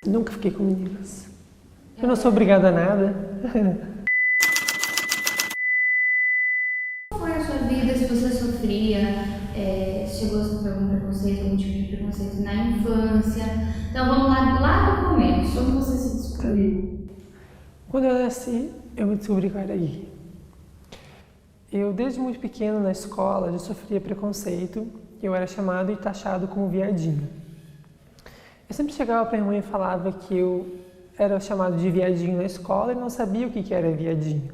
Nunca fiquei com meninas. Eu não sou obrigada a nada. Como foi a sua vida, se você sofria, chegou a sofrer algum preconceito, algum tipo de preconceito na infância? Então vamos lá do começo, como você se descobriu? Quando eu nasci, eu me descobri que eu era gay. Eu, desde muito pequeno, na escola, já sofria preconceito. Eu era chamado e taxado como viadinho. Eu sempre chegava para minha mãe e falava que eu era chamado de viadinho na escola e não sabia o que era viadinho.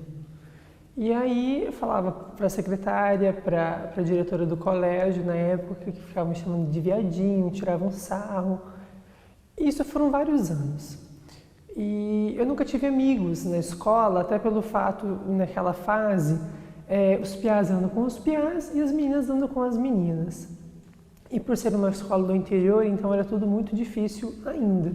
E aí eu falava para a secretária, para a diretora do colégio, na época, que ficavam me chamando de viadinho, tiravam sarro. E isso foram vários anos. E eu nunca tive amigos na escola, até pelo fato, naquela fase, os piás andam com os piás e as meninas andam com as meninas. E por ser uma escola do interior, então era tudo muito difícil ainda.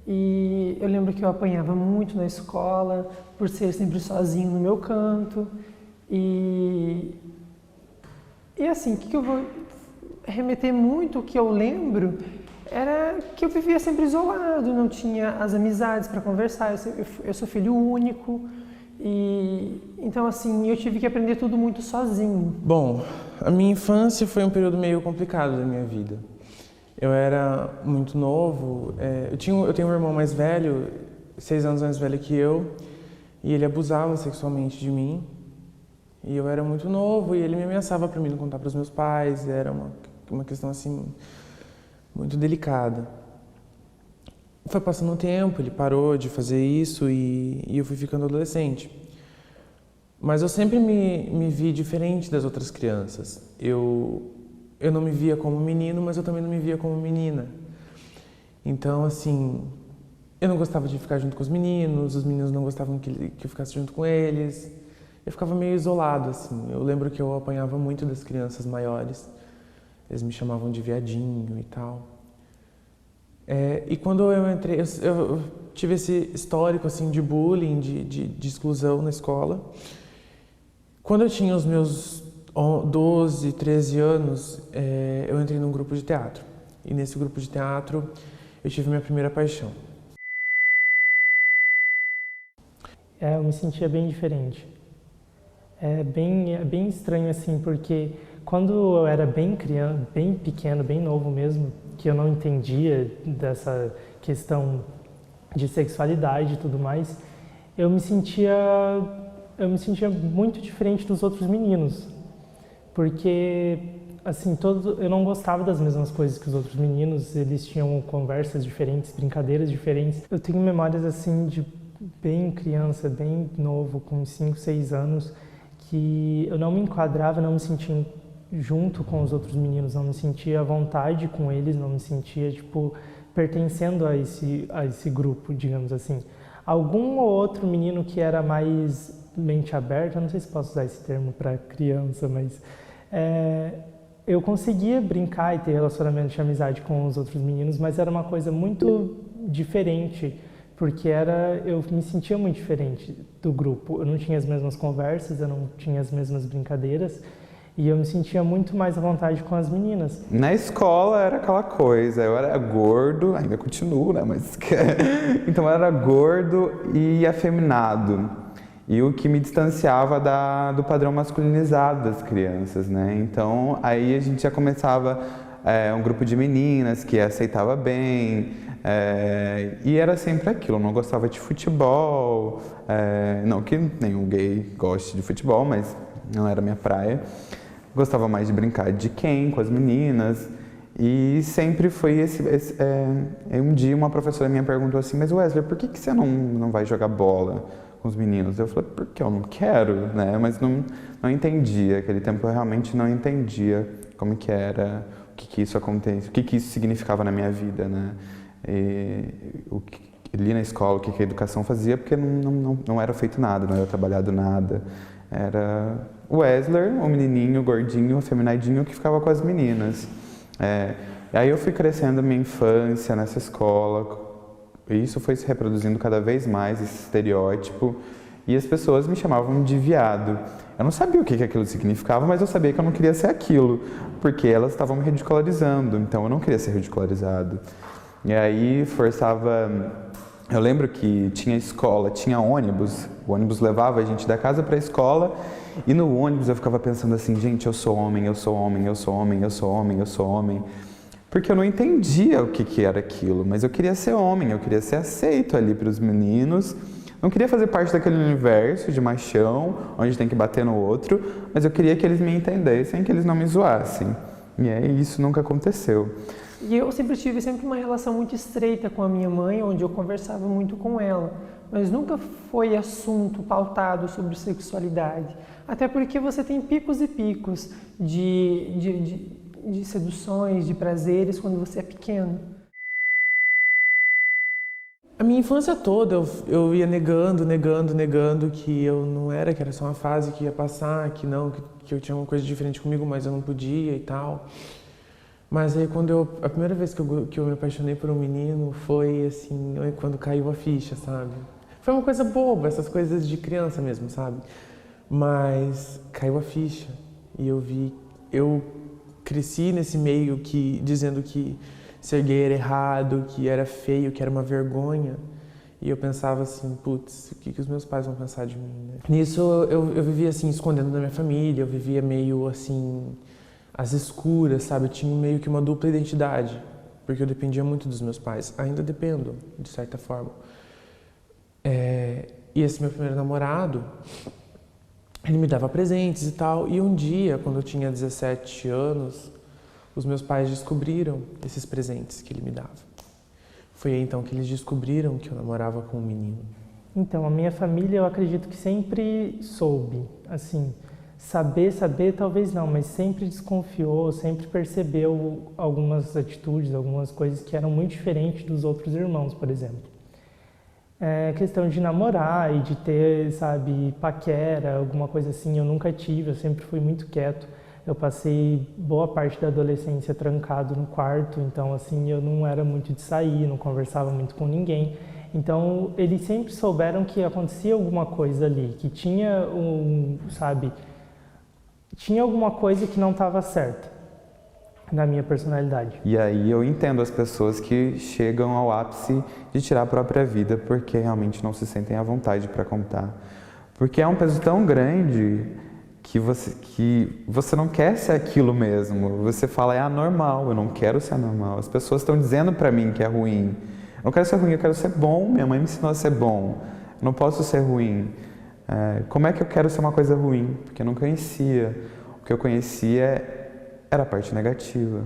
E eu lembro que eu apanhava muito na escola, por ser sempre sozinho no meu canto. E assim, o que eu vou remeter muito, o que eu lembro, era que eu vivia sempre isolado, não tinha as amizades para conversar, eu sou filho único. E então assim, eu tive que aprender tudo muito sozinho. Bom, a minha infância foi um período meio complicado da minha vida. Eu era muito novo, eu tenho um irmão mais velho, 6 anos mais velho que eu, e ele abusava sexualmente de mim. E eu era muito novo e ele me ameaçava para mim não contar para os meus pais, era uma questão assim muito delicada. Foi passando um tempo, ele parou de fazer isso e eu fui ficando adolescente. Mas eu sempre me vi diferente das outras crianças. Eu não me via como menino, mas eu também não me via como menina. Então, assim, eu não gostava de ficar junto com os meninos não gostavam que eu ficasse junto com eles. Eu ficava meio isolado, assim. Eu lembro que eu apanhava muito das crianças maiores. Eles me chamavam de viadinho e tal. E quando eu entrei, eu tive esse histórico assim, de bullying, de exclusão na escola. Quando eu tinha os meus 12, 13 anos, eu entrei num grupo de teatro. E nesse grupo de teatro eu tive minha primeira paixão. Eu me sentia bem diferente. É bem estranho assim, porque quando eu era bem criança, bem pequeno, bem novo mesmo, que eu não entendia dessa questão de sexualidade e tudo mais, eu me sentia muito diferente dos outros meninos, porque assim, eu não gostava das mesmas coisas que os outros meninos, eles tinham conversas diferentes, brincadeiras diferentes. Eu tenho memórias assim de bem criança, bem novo, com 5, 6 anos, que eu não me enquadrava, não me sentia junto com os outros meninos, não me sentia à vontade com eles, não me sentia, tipo, pertencendo a esse grupo, digamos assim. Algum ou outro menino que era mais mente aberta, não sei se posso usar esse termo para criança, mas eu conseguia brincar e ter relacionamento de amizade com os outros meninos, mas era uma coisa muito diferente, porque eu me sentia muito diferente do grupo. Eu não tinha as mesmas conversas, eu não tinha as mesmas brincadeiras, e eu me sentia muito mais à vontade com as meninas. Na escola era aquela coisa, eu era gordo, ainda continuo, né? Mas então eu era gordo e afeminado. E o que me distanciava do padrão masculinizado das crianças, né? Então aí a gente já começava um grupo de meninas que aceitava bem, e era sempre aquilo, eu não gostava de futebol, não que nenhum gay goste de futebol, mas não era minha praia. Gostava mais de brincar de quem com as meninas, e sempre foi um dia uma professora minha perguntou assim, mas Wesley, por que você não vai jogar bola com os meninos? Eu falei, porque eu não quero, né? Mas não entendia, aquele tempo eu realmente não entendia como que era, o que isso acontece, o que isso significava na minha vida, né? Ali na escola, o que a educação fazia, porque não era feito nada, não era trabalhado nada. Era o Wesley, o menininho gordinho, afeminadinho, que ficava com as meninas. E aí eu fui crescendo a minha infância nessa escola, e isso foi se reproduzindo cada vez mais, esse estereótipo, e as pessoas me chamavam de viado. Eu não sabia o que aquilo significava, mas eu sabia que eu não queria ser aquilo, porque elas estavam me ridicularizando, então eu não queria ser ridicularizado. E aí forçava... Eu lembro que tinha escola, tinha ônibus, o ônibus levava a gente da casa para a escola e no ônibus eu ficava pensando assim, gente, eu sou homem, eu sou homem, eu sou homem, eu sou homem, eu sou homem. Porque eu não entendia o que era aquilo, mas eu queria ser homem, eu queria ser aceito ali para os meninos. Não queria fazer parte daquele universo de machão, onde tem que bater no outro, mas eu queria que eles me entendessem, que eles não me zoassem. E aí isso nunca aconteceu. E eu sempre tive uma relação muito estreita com a minha mãe, onde eu conversava muito com ela, mas nunca foi assunto pautado sobre sexualidade. Até porque você tem picos e picos de seduções, de prazeres quando você é pequeno. A minha infância toda eu ia negando que eu não era, que era só uma fase que ia passar, que eu tinha uma coisa diferente comigo, mas eu não podia e tal. Mas aí a primeira vez que eu me apaixonei por um menino foi assim, quando caiu a ficha, sabe? Foi uma coisa boba, essas coisas de criança mesmo, sabe? Mas caiu a ficha e eu cresci nesse meio dizendo que ser gay era errado, que era feio, que era uma vergonha. E eu pensava assim, putz, o que os meus pais vão pensar de mim, né? Nisso eu vivia assim, escondendo da minha família, eu vivia meio assim, às escuras, sabe? Eu tinha meio que uma dupla identidade, porque eu dependia muito dos meus pais. Ainda dependo, de certa forma. E esse meu primeiro namorado, ele me dava presentes e tal. E um dia, quando eu tinha 17 anos, os meus pais descobriram esses presentes que ele me dava. Foi aí então que eles descobriram que eu namorava com um menino. Então, a minha família, eu acredito que sempre soube, assim, saber talvez não, mas sempre desconfiou, sempre percebeu algumas atitudes, algumas coisas que eram muito diferentes dos outros irmãos, por exemplo. Questão de namorar e de ter, sabe, paquera, alguma coisa assim, eu nunca tive, eu sempre fui muito quieto. Eu passei boa parte da adolescência trancado no quarto, então assim, eu não era muito de sair, não conversava muito com ninguém. Então, eles sempre souberam que acontecia alguma coisa ali, que tinha tinha alguma coisa que não estava certa na minha personalidade. E aí eu entendo as pessoas que chegam ao ápice de tirar a própria vida porque realmente não se sentem à vontade para contar. Porque é um peso tão grande que você não quer ser aquilo mesmo. Você fala, é anormal, eu não quero ser anormal. As pessoas estão dizendo para mim que é ruim. Eu não quero ser ruim, eu quero ser bom. Minha mãe me ensinou a ser bom. Eu não posso ser ruim. Como é que eu quero ser uma coisa ruim? Porque eu não conhecia. O que eu conhecia era a parte negativa.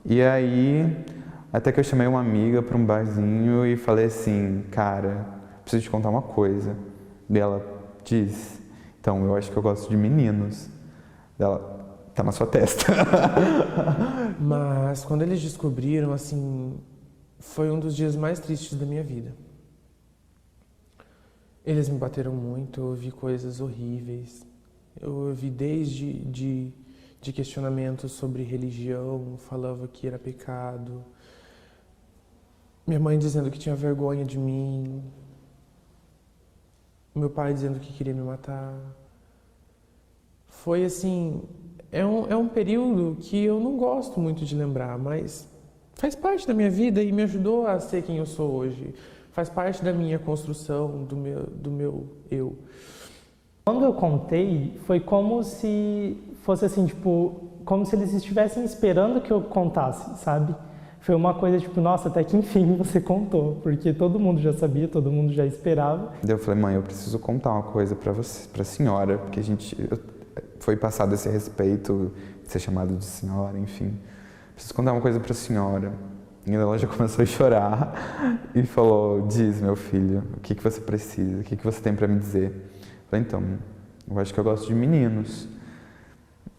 E aí, até que eu chamei uma amiga para um barzinho e falei assim, cara, preciso te contar uma coisa. E ela disse, então, eu acho que eu gosto de meninos. Ela, tá na sua testa. Mas quando eles descobriram, assim, foi um dos dias mais tristes da minha vida. Eles me bateram muito, eu ouvi coisas horríveis. Eu ouvi desde de questionamentos sobre religião, falava que era pecado. Minha mãe dizendo que tinha vergonha de mim. Meu pai dizendo que queria me matar. Foi assim, é um período que eu não gosto muito de lembrar, mas faz parte da minha vida e me ajudou a ser quem eu sou hoje. Faz parte da minha construção, do meu eu. Quando eu contei, foi como se fosse assim, tipo, como se eles estivessem esperando que eu contasse, sabe? Foi uma coisa tipo, nossa, até que enfim você contou, porque todo mundo já sabia, todo mundo já esperava. Daí eu falei, mãe, eu preciso contar uma coisa para você, para a senhora, porque foi passado esse respeito de ser chamado de senhora, enfim. Preciso contar uma coisa para a senhora. E ela já começou a chorar e falou, diz, meu filho, o que você precisa, o que você tem para me dizer? Eu falei, então, eu acho que eu gosto de meninos.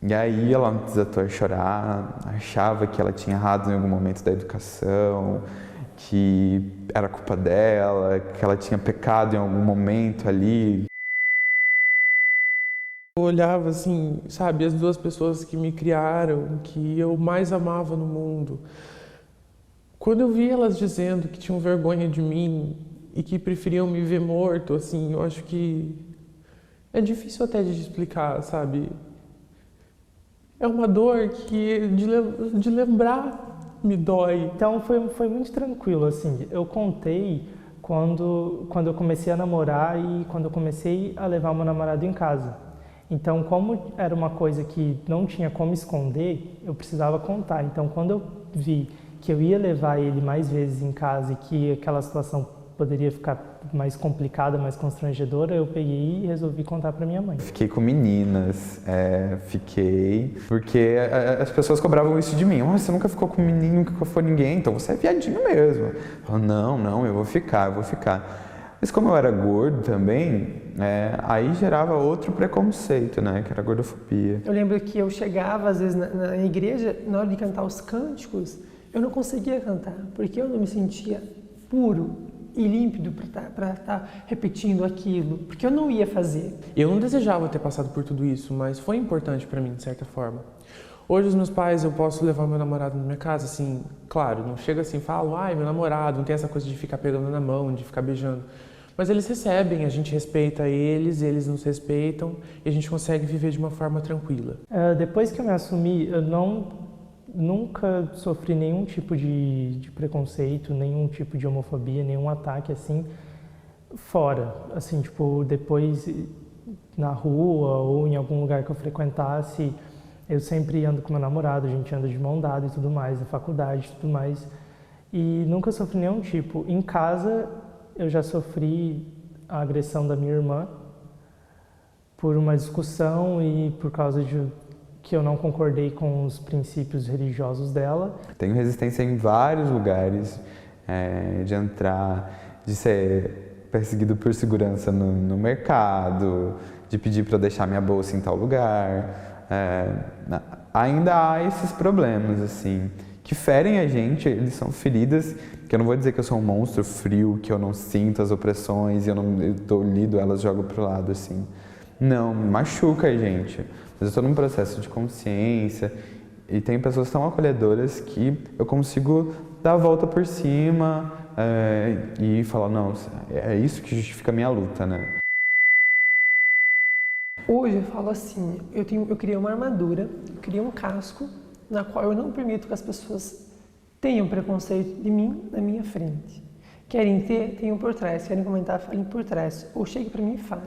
E aí ela desatou a chorar, achava que ela tinha errado em algum momento da educação, que era culpa dela, que ela tinha pecado em algum momento ali. Eu olhava assim, sabe, as duas pessoas que me criaram, que eu mais amava no mundo. Quando eu vi elas dizendo que tinham vergonha de mim e que preferiam me ver morto, assim, eu acho que é difícil até de explicar, sabe? É uma dor de lembrar me dói. Então foi muito tranquilo, assim. Eu contei quando eu comecei a namorar e quando eu comecei a levar meu namorado em casa. Então, como era uma coisa que não tinha como esconder, eu precisava contar. Então, quando eu vi que eu ia levar ele mais vezes em casa e que aquela situação poderia ficar mais complicada, mais constrangedora, eu peguei e resolvi contar para minha mãe. Fiquei com meninas, porque as pessoas cobravam isso de mim. Oh, você nunca ficou com um menino, nunca foi ninguém, então você é viadinho mesmo. Eu falava, não, eu vou ficar. Mas como eu era gordo também, aí gerava outro preconceito, né, que era a gordofobia. Eu lembro que eu chegava, às vezes, na igreja, na hora de cantar os cânticos, eu não conseguia cantar, porque eu não me sentia puro e límpido para estar repetindo aquilo, porque eu não ia fazer. Eu não desejava ter passado por tudo isso, mas foi importante para mim, de certa forma. Hoje, os meus pais, eu posso levar meu namorado na minha casa, assim, claro, não chega assim e falo, ai, meu namorado, não tem essa coisa de ficar pegando na mão, de ficar beijando. Mas eles recebem, a gente respeita eles nos respeitam e a gente consegue viver de uma forma tranquila. Depois que eu me assumi, eu nunca sofri nenhum tipo de preconceito, nenhum tipo de homofobia, nenhum ataque assim, fora. Assim, tipo, depois na rua ou em algum lugar que eu frequentasse, eu sempre ando com meu namorado, a gente anda de mão dada e tudo mais, na faculdade e tudo mais. E nunca sofri nenhum tipo. Em casa, eu já sofri a agressão da minha irmã por uma discussão e por causa de que eu não concordei com os princípios religiosos dela. Tenho resistência em vários lugares, de entrar, de ser perseguido por segurança no mercado, de pedir para deixar minha bolsa em tal lugar. Ainda há esses problemas, assim, que ferem a gente, eles são feridas, que eu não vou dizer que eu sou um monstro frio, que eu não sinto as opressões e eu lido elas, jogo pro lado, assim. Não, machuca a gente. Mas eu estou num processo de consciência e tem pessoas tão acolhedoras que eu consigo dar a volta por cima e falar, não, é isso que justifica a minha luta, né? Hoje eu falo assim, eu criei uma armadura, eu criei um casco, na qual eu não permito que as pessoas tenham preconceito de mim na minha frente. Querem ter, tenham por trás. Querem comentar, falem por trás. Ou chegue para mim e fale.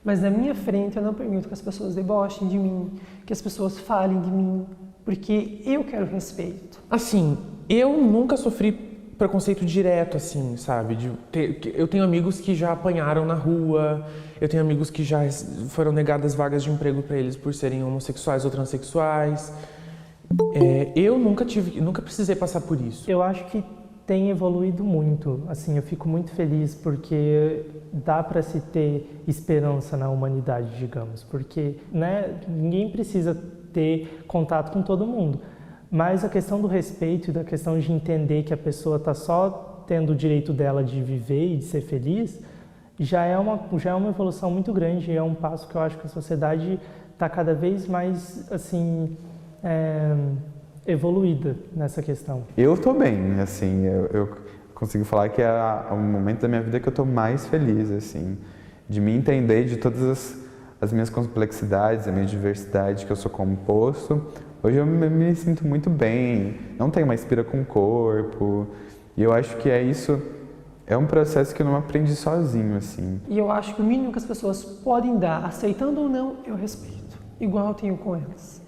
Mas na minha frente eu não permito que as pessoas debochem de mim, que as pessoas falem de mim, porque eu quero respeito. Assim, eu nunca sofri preconceito direto, assim, sabe? Eu tenho amigos que já apanharam na rua, eu tenho amigos que já foram negadas vagas de emprego para eles por serem homossexuais ou transexuais. Eu nunca precisei passar por isso. Eu acho que tem evoluído muito, assim, eu fico muito feliz porque dá para se ter esperança na humanidade, digamos, porque, né, ninguém precisa ter contato com todo mundo, mas a questão do respeito e da questão de entender que a pessoa está só tendo o direito dela de viver e de ser feliz, já é uma evolução muito grande, é um passo que eu acho que a sociedade está cada vez mais, assim, evoluída nessa questão. Eu tô bem, assim, eu consigo falar que é o momento da minha vida que eu tô mais feliz, assim, de me entender de todas as minhas complexidades, a minha diversidade, que eu sou composto. Hoje eu me sinto muito bem, não tenho mais pira com o corpo, e eu acho que é um processo que eu não aprendi sozinho, assim. E eu acho que o mínimo que as pessoas podem dar, aceitando ou não, eu respeito, igual eu tenho com elas.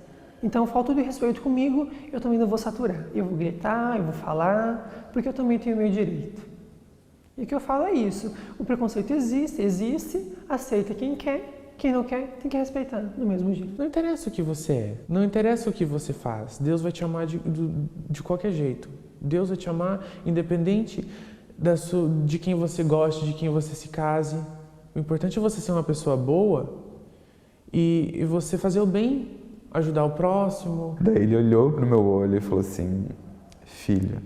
Então, falta de respeito comigo, eu também não vou saturar. Eu vou gritar, eu vou falar, porque eu também tenho o meu direito. E o que eu falo é isso. O preconceito existe, aceita quem não quer, tem que respeitar do mesmo jeito. Não interessa o que você é, não interessa o que você faz. Deus vai te amar de qualquer jeito. Deus vai te amar independente de quem você goste, de quem você se case. O importante é você ser uma pessoa boa e você fazer o bem, ajudar o próximo. Daí ele olhou pro meu olho e falou assim, filha,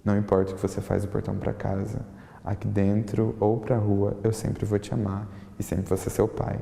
não importa o que você faz do portão para casa, aqui dentro ou pra rua, eu sempre vou te amar e sempre vou ser seu pai.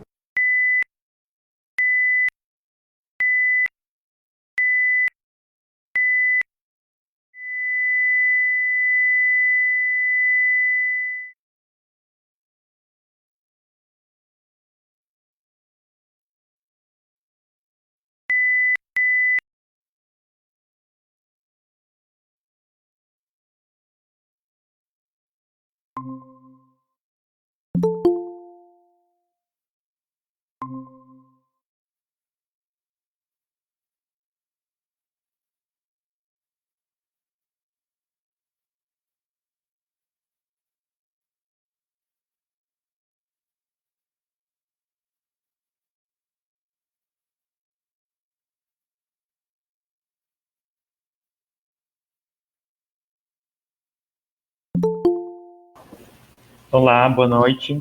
Olá, boa noite.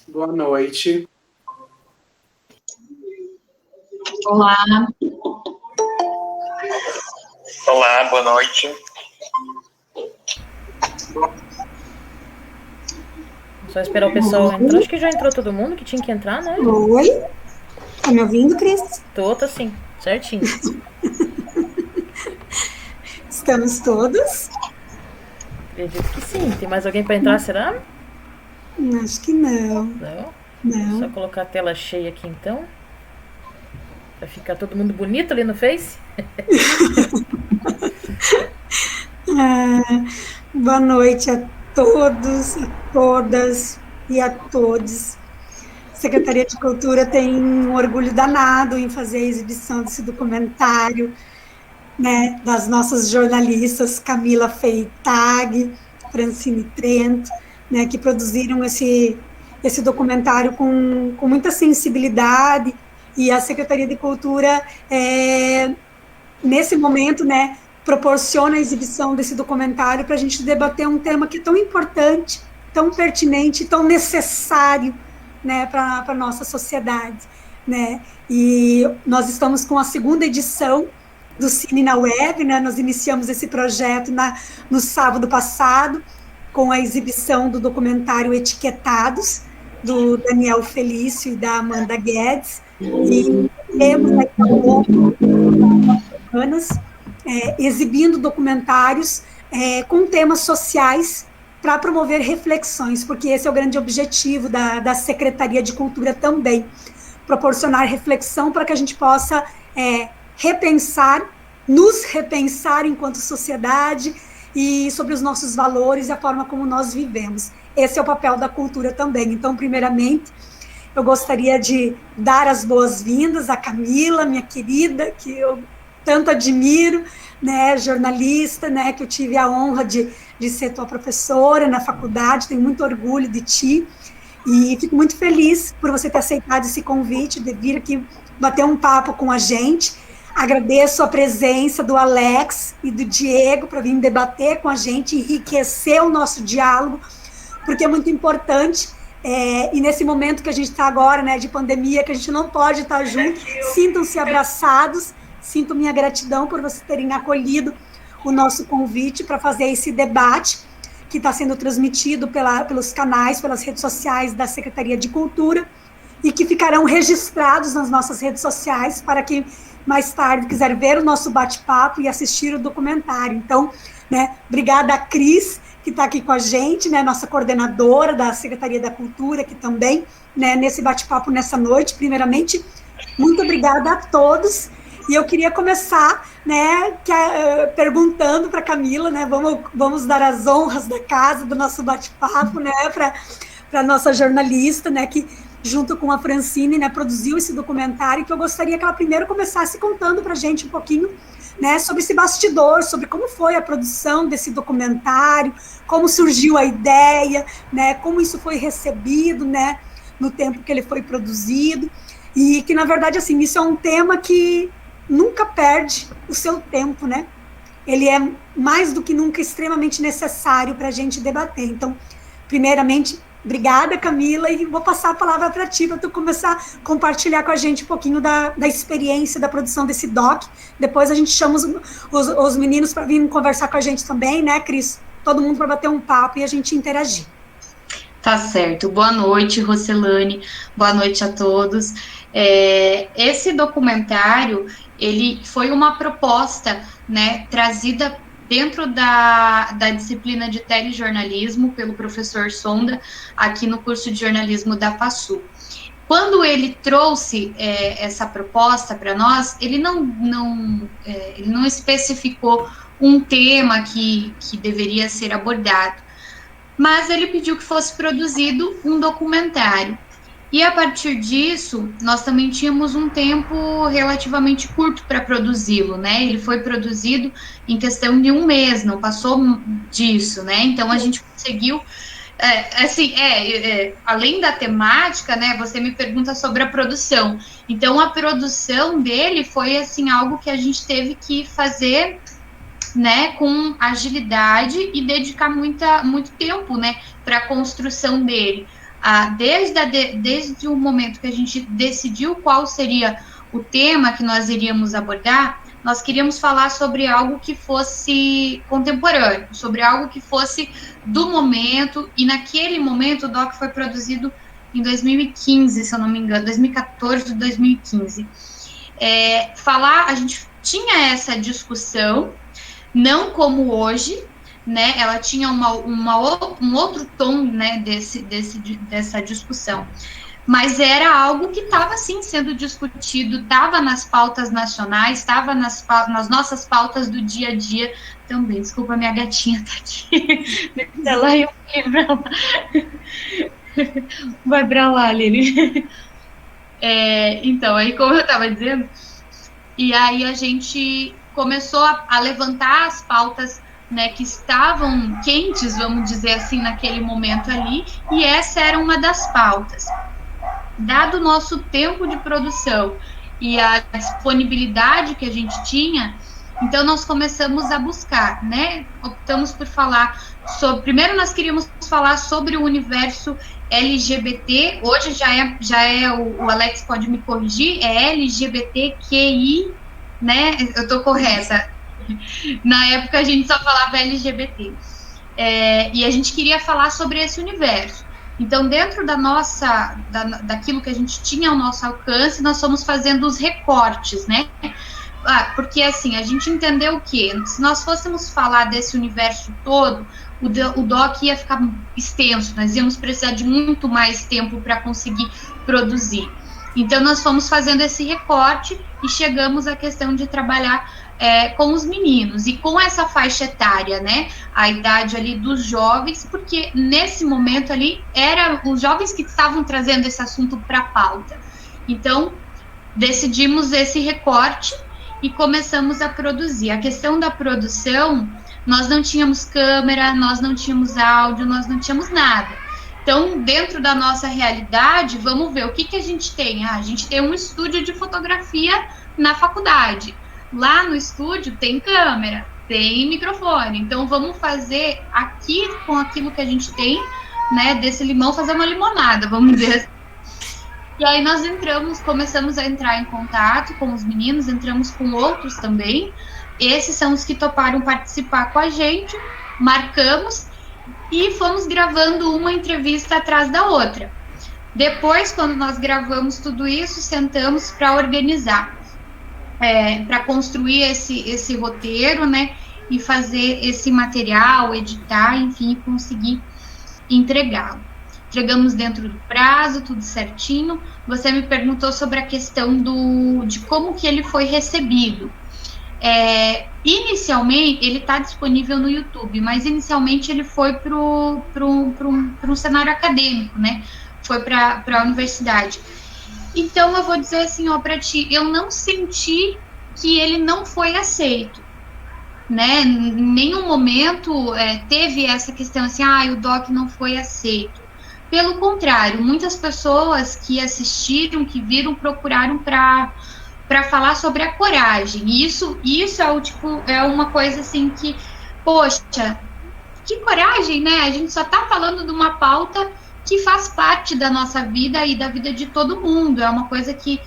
Boa noite. Olá. Olá, boa noite. Só esperar o pessoal entrar. Acho que já entrou todo mundo que tinha que entrar, né? Oi? Tá me ouvindo, Cris? Tô sim, certinho. Estamos todos? Acredito que sim. Tem mais alguém pra entrar, será? Acho que não. Não? Não. Só colocar a tela cheia aqui então. Pra ficar todo mundo bonito ali no Face. Boa noite a todos, a todas e a todos. A Secretaria de Cultura tem um orgulho danado em fazer a exibição desse documentário, né, das nossas jornalistas Camila Feitag, Francine Trento, né, que produziram esse documentário com muita sensibilidade, e a Secretaria de Cultura, nesse momento, né, proporciona a exibição desse documentário para a gente debater um tema que é tão importante, tão pertinente, tão necessário, né, para a nossa sociedade, né? E nós estamos com a segunda edição do Cine na Web, né? Nós iniciamos esse projeto no sábado passado, com a exibição do documentário Etiquetados, do Daniel Felício e da Amanda Guedes, e temos daqui a pouco semanas exibindo documentários com temas sociais para promover reflexões, porque esse é o grande objetivo da Secretaria de Cultura também, proporcionar reflexão para que a gente possa nos repensar enquanto sociedade e sobre os nossos valores e a forma como nós vivemos. Esse é o papel da cultura também. Então, primeiramente, eu gostaria de dar as boas-vindas à Camila, minha querida, que eu tanto admiro, né, jornalista, né, que eu tive a honra de ser tua professora na faculdade, tenho muito orgulho de ti, e fico muito feliz por você ter aceitado esse convite, de vir aqui bater um papo com a gente. Agradeço a presença do Alex e do Diego para vir debater com a gente, enriquecer o nosso diálogo, porque é muito importante, e nesse momento que a gente está agora, né, de pandemia, que a gente não pode estar junto, sintam-se abraçados, sinto minha gratidão por vocês terem acolhido o nosso convite para fazer esse debate, que está sendo transmitido pelos canais, pelas redes sociais da Secretaria de Cultura, e que ficarão registrados nas nossas redes sociais para quem mais tarde quiser ver o nosso bate-papo e assistir o documentário. Então, né, obrigada a Cris, que está aqui com a gente, né, nossa coordenadora da Secretaria da Cultura, que também, né, nesse bate-papo nessa noite. Primeiramente, muito obrigada a todos. E eu queria começar, né, perguntando para a Camila, né, vamos dar as honras da casa, do nosso bate-papo, né, para a nossa jornalista, né, que junto com a Francine, né, produziu esse documentário, que eu gostaria que ela primeiro começasse contando para a gente um pouquinho, né, sobre esse bastidor, sobre como foi a produção desse documentário, como surgiu a ideia, né, como isso foi recebido, né, no tempo que ele foi produzido, e que, na verdade, assim, isso é um tema que nunca perde o seu tempo, né? Ele é mais do que nunca extremamente necessário para a gente debater. Então, primeiramente, obrigada, Camila, e vou passar a palavra para ti, para tu começar a compartilhar com a gente um pouquinho da experiência da produção desse doc. Depois a gente chama os meninos para vir conversar com a gente também, né, Cris? Todo mundo para bater um papo e a gente interagir. Tá certo. Boa noite, Rocelane. Boa noite a todos. Esse documentário, ele foi uma proposta, né, trazida dentro da disciplina de telejornalismo pelo professor Sonda, aqui no curso de jornalismo da FASU. Quando ele trouxe essa proposta para nós, ele não especificou um tema que deveria ser abordado, mas ele pediu que fosse produzido um documentário. E a partir disso, nós também tínhamos um tempo relativamente curto para produzi-lo, né? Ele foi produzido em questão de 1 mês, não passou disso, né? Então a gente conseguiu, além da temática, né? Você me pergunta sobre a produção. Então a produção dele foi assim algo que a gente teve que fazer né, com agilidade e dedicar muito tempo, né, para a construção dele. Desde o momento que a gente decidiu qual seria o tema que nós iríamos abordar, nós queríamos falar sobre algo que fosse contemporâneo, sobre algo que fosse do momento, e naquele momento o doc foi produzido em 2015, se eu não me engano, 2014, 2015. A gente tinha essa discussão, não como hoje, né? Ela tinha um outro tom, né, dessa discussão. Mas era algo que estava, sim, sendo discutido, estava nas pautas nacionais, estava nas nossas pautas do dia a dia também. Desculpa, minha gatinha tá aqui. Ela ia pra lá. Vai pra lá, Lili. Então, aí como eu estava dizendo, e aí a gente começou a levantar as pautas, né, que estavam quentes, vamos dizer assim, naquele momento ali, e essa era uma das pautas. Dado o nosso tempo de produção e a disponibilidade que a gente tinha, então nós começamos a buscar, né? Optamos por falar sobre... Primeiro nós queríamos falar sobre o universo LGBT, hoje já é o Alex pode me corrigir, é LGBTQI, né? Eu tô correta. Na época a gente só falava LGBT. E a gente queria falar sobre esse universo. Então, dentro daquilo que a gente tinha ao nosso alcance, nós fomos fazendo os recortes, né? Porque, assim, a gente entendeu que se nós fôssemos falar desse universo todo, o doc ia ficar extenso, nós íamos precisar de muito mais tempo para conseguir produzir. Então, nós fomos fazendo esse recorte e chegamos à questão de trabalhar com os meninos e com essa faixa etária, né, a idade ali dos jovens, porque nesse momento ali eram os jovens que estavam trazendo esse assunto para a pauta. Então, decidimos esse recorte e começamos a produzir. A questão da produção, nós não tínhamos câmera, nós não tínhamos áudio, nós não tínhamos nada. Então, dentro da nossa realidade, vamos ver o que a gente tem. A gente tem um estúdio de fotografia na faculdade. Lá no estúdio tem câmera, tem microfone, então vamos fazer aqui com aquilo que a gente tem, né, desse limão, fazer uma limonada, vamos dizer assim. E aí nós começamos a entrar em contato com os meninos, entramos com outros também, esses são os que toparam participar com a gente, marcamos e fomos gravando uma entrevista atrás da outra. Depois, quando nós gravamos tudo isso, sentamos para organizar. Para construir esse roteiro, né, e fazer esse material, editar, enfim, conseguir entregá-lo. Entregamos dentro do prazo, tudo certinho. Você me perguntou sobre a questão de como que ele foi recebido. Inicialmente, ele está disponível no YouTube, mas inicialmente ele foi para um cenário acadêmico, né, foi para a universidade. Então, eu vou dizer assim, para ti, eu não senti que ele não foi aceito, né? Em nenhum momento teve essa questão assim, o doc não foi aceito. Pelo contrário, muitas pessoas que assistiram, que viram, procuraram para falar sobre a coragem. E isso é uma coisa assim que, poxa, que coragem, né? A gente só está falando de uma pauta que faz parte da nossa vida e da vida de todo mundo, é uma coisa que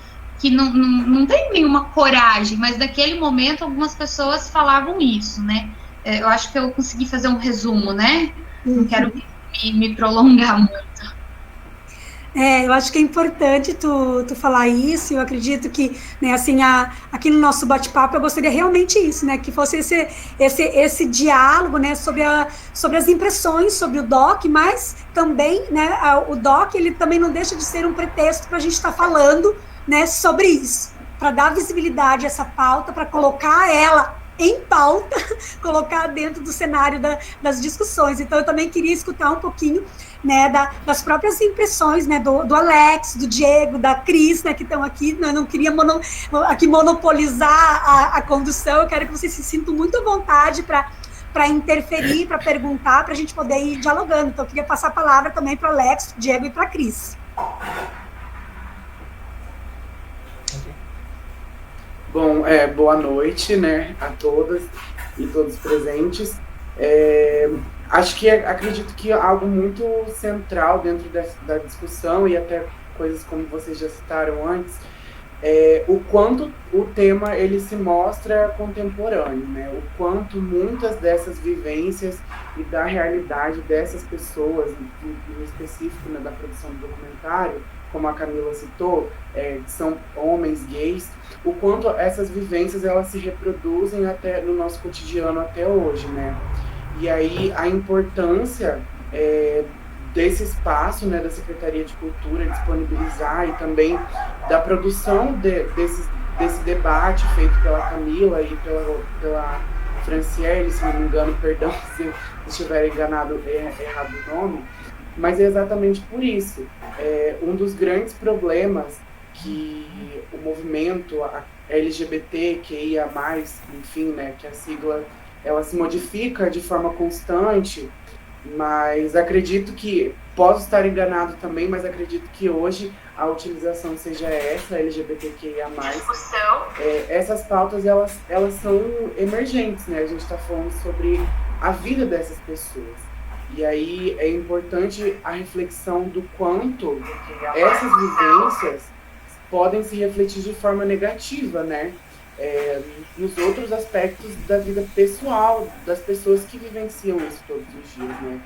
não tem nenhuma coragem, mas naquele momento algumas pessoas falavam isso, né? Eu acho que eu consegui fazer um resumo, né? Não quero me prolongar muito. Eu acho que é importante tu falar isso. Eu acredito que, né, assim, aqui no nosso bate-papo eu gostaria realmente isso, né, que fosse esse diálogo, né, sobre as impressões sobre o doc, mas também, né, o doc, ele também não deixa de ser um pretexto para a gente estar falando, né, sobre isso, para dar visibilidade a essa pauta, para colocar ela em pauta, colocar dentro do cenário das discussões. Então, eu também queria escutar um pouquinho, né, das próprias impressões, né, do Alex, do Diego, da Cris, né, que estão aqui. Eu não queria aqui monopolizar a condução, eu quero que vocês se sintam muito à vontade para interferir, para perguntar, para a gente poder ir dialogando. Então, eu queria passar a palavra também para o Alex, Diego e para a Cris. Bom, boa noite, né, a todas. e todos presentes. Acredito que algo muito central dentro da discussão, e até coisas como vocês já citaram antes, o quanto o tema ele se mostra contemporâneo, né? O quanto muitas dessas vivências e da realidade dessas pessoas, em específico, né, da produção do documentário, como a Camila citou, que são homens gays, o quanto essas vivências elas se reproduzem até no nosso cotidiano até hoje, né? E aí a importância desse espaço, né, da Secretaria de Cultura disponibilizar, e também da produção desse debate feito pela Camila e pela Franciele, se não me engano, perdão se estiver errado o nome, mas é exatamente por isso. Um dos grandes problemas que o movimento LGBTQIA+, enfim, né, que a sigla ela se modifica de forma constante, mas acredito que, posso estar enganado também, mas acredito que hoje a utilização seja essa, LGBTQIA+. Essas pautas, elas são emergentes, né? A gente está falando sobre a vida dessas pessoas. E aí é importante a reflexão do quanto essas vivências podem se refletir de forma negativa, né? Nos outros aspectos da vida pessoal das pessoas que vivenciam isso todos os dias, né?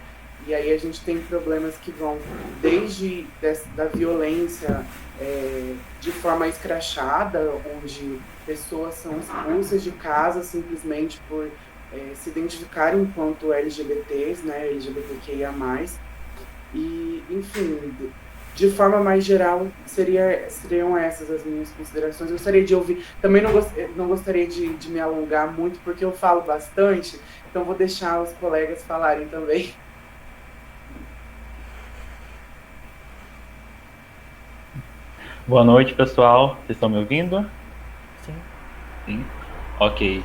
E aí a gente tem problemas que vão desde da violência de forma escrachada, onde pessoas são expulsas de casa simplesmente por se identificarem enquanto LGBTs, né, LGBTQIA+, e, enfim, de forma mais geral, seriam essas as minhas considerações. Eu gostaria de ouvir, também não gostaria de me alongar muito, porque eu falo bastante, então vou deixar os colegas falarem também. Boa noite, pessoal. Vocês estão me ouvindo? Sim. Sim? Ok.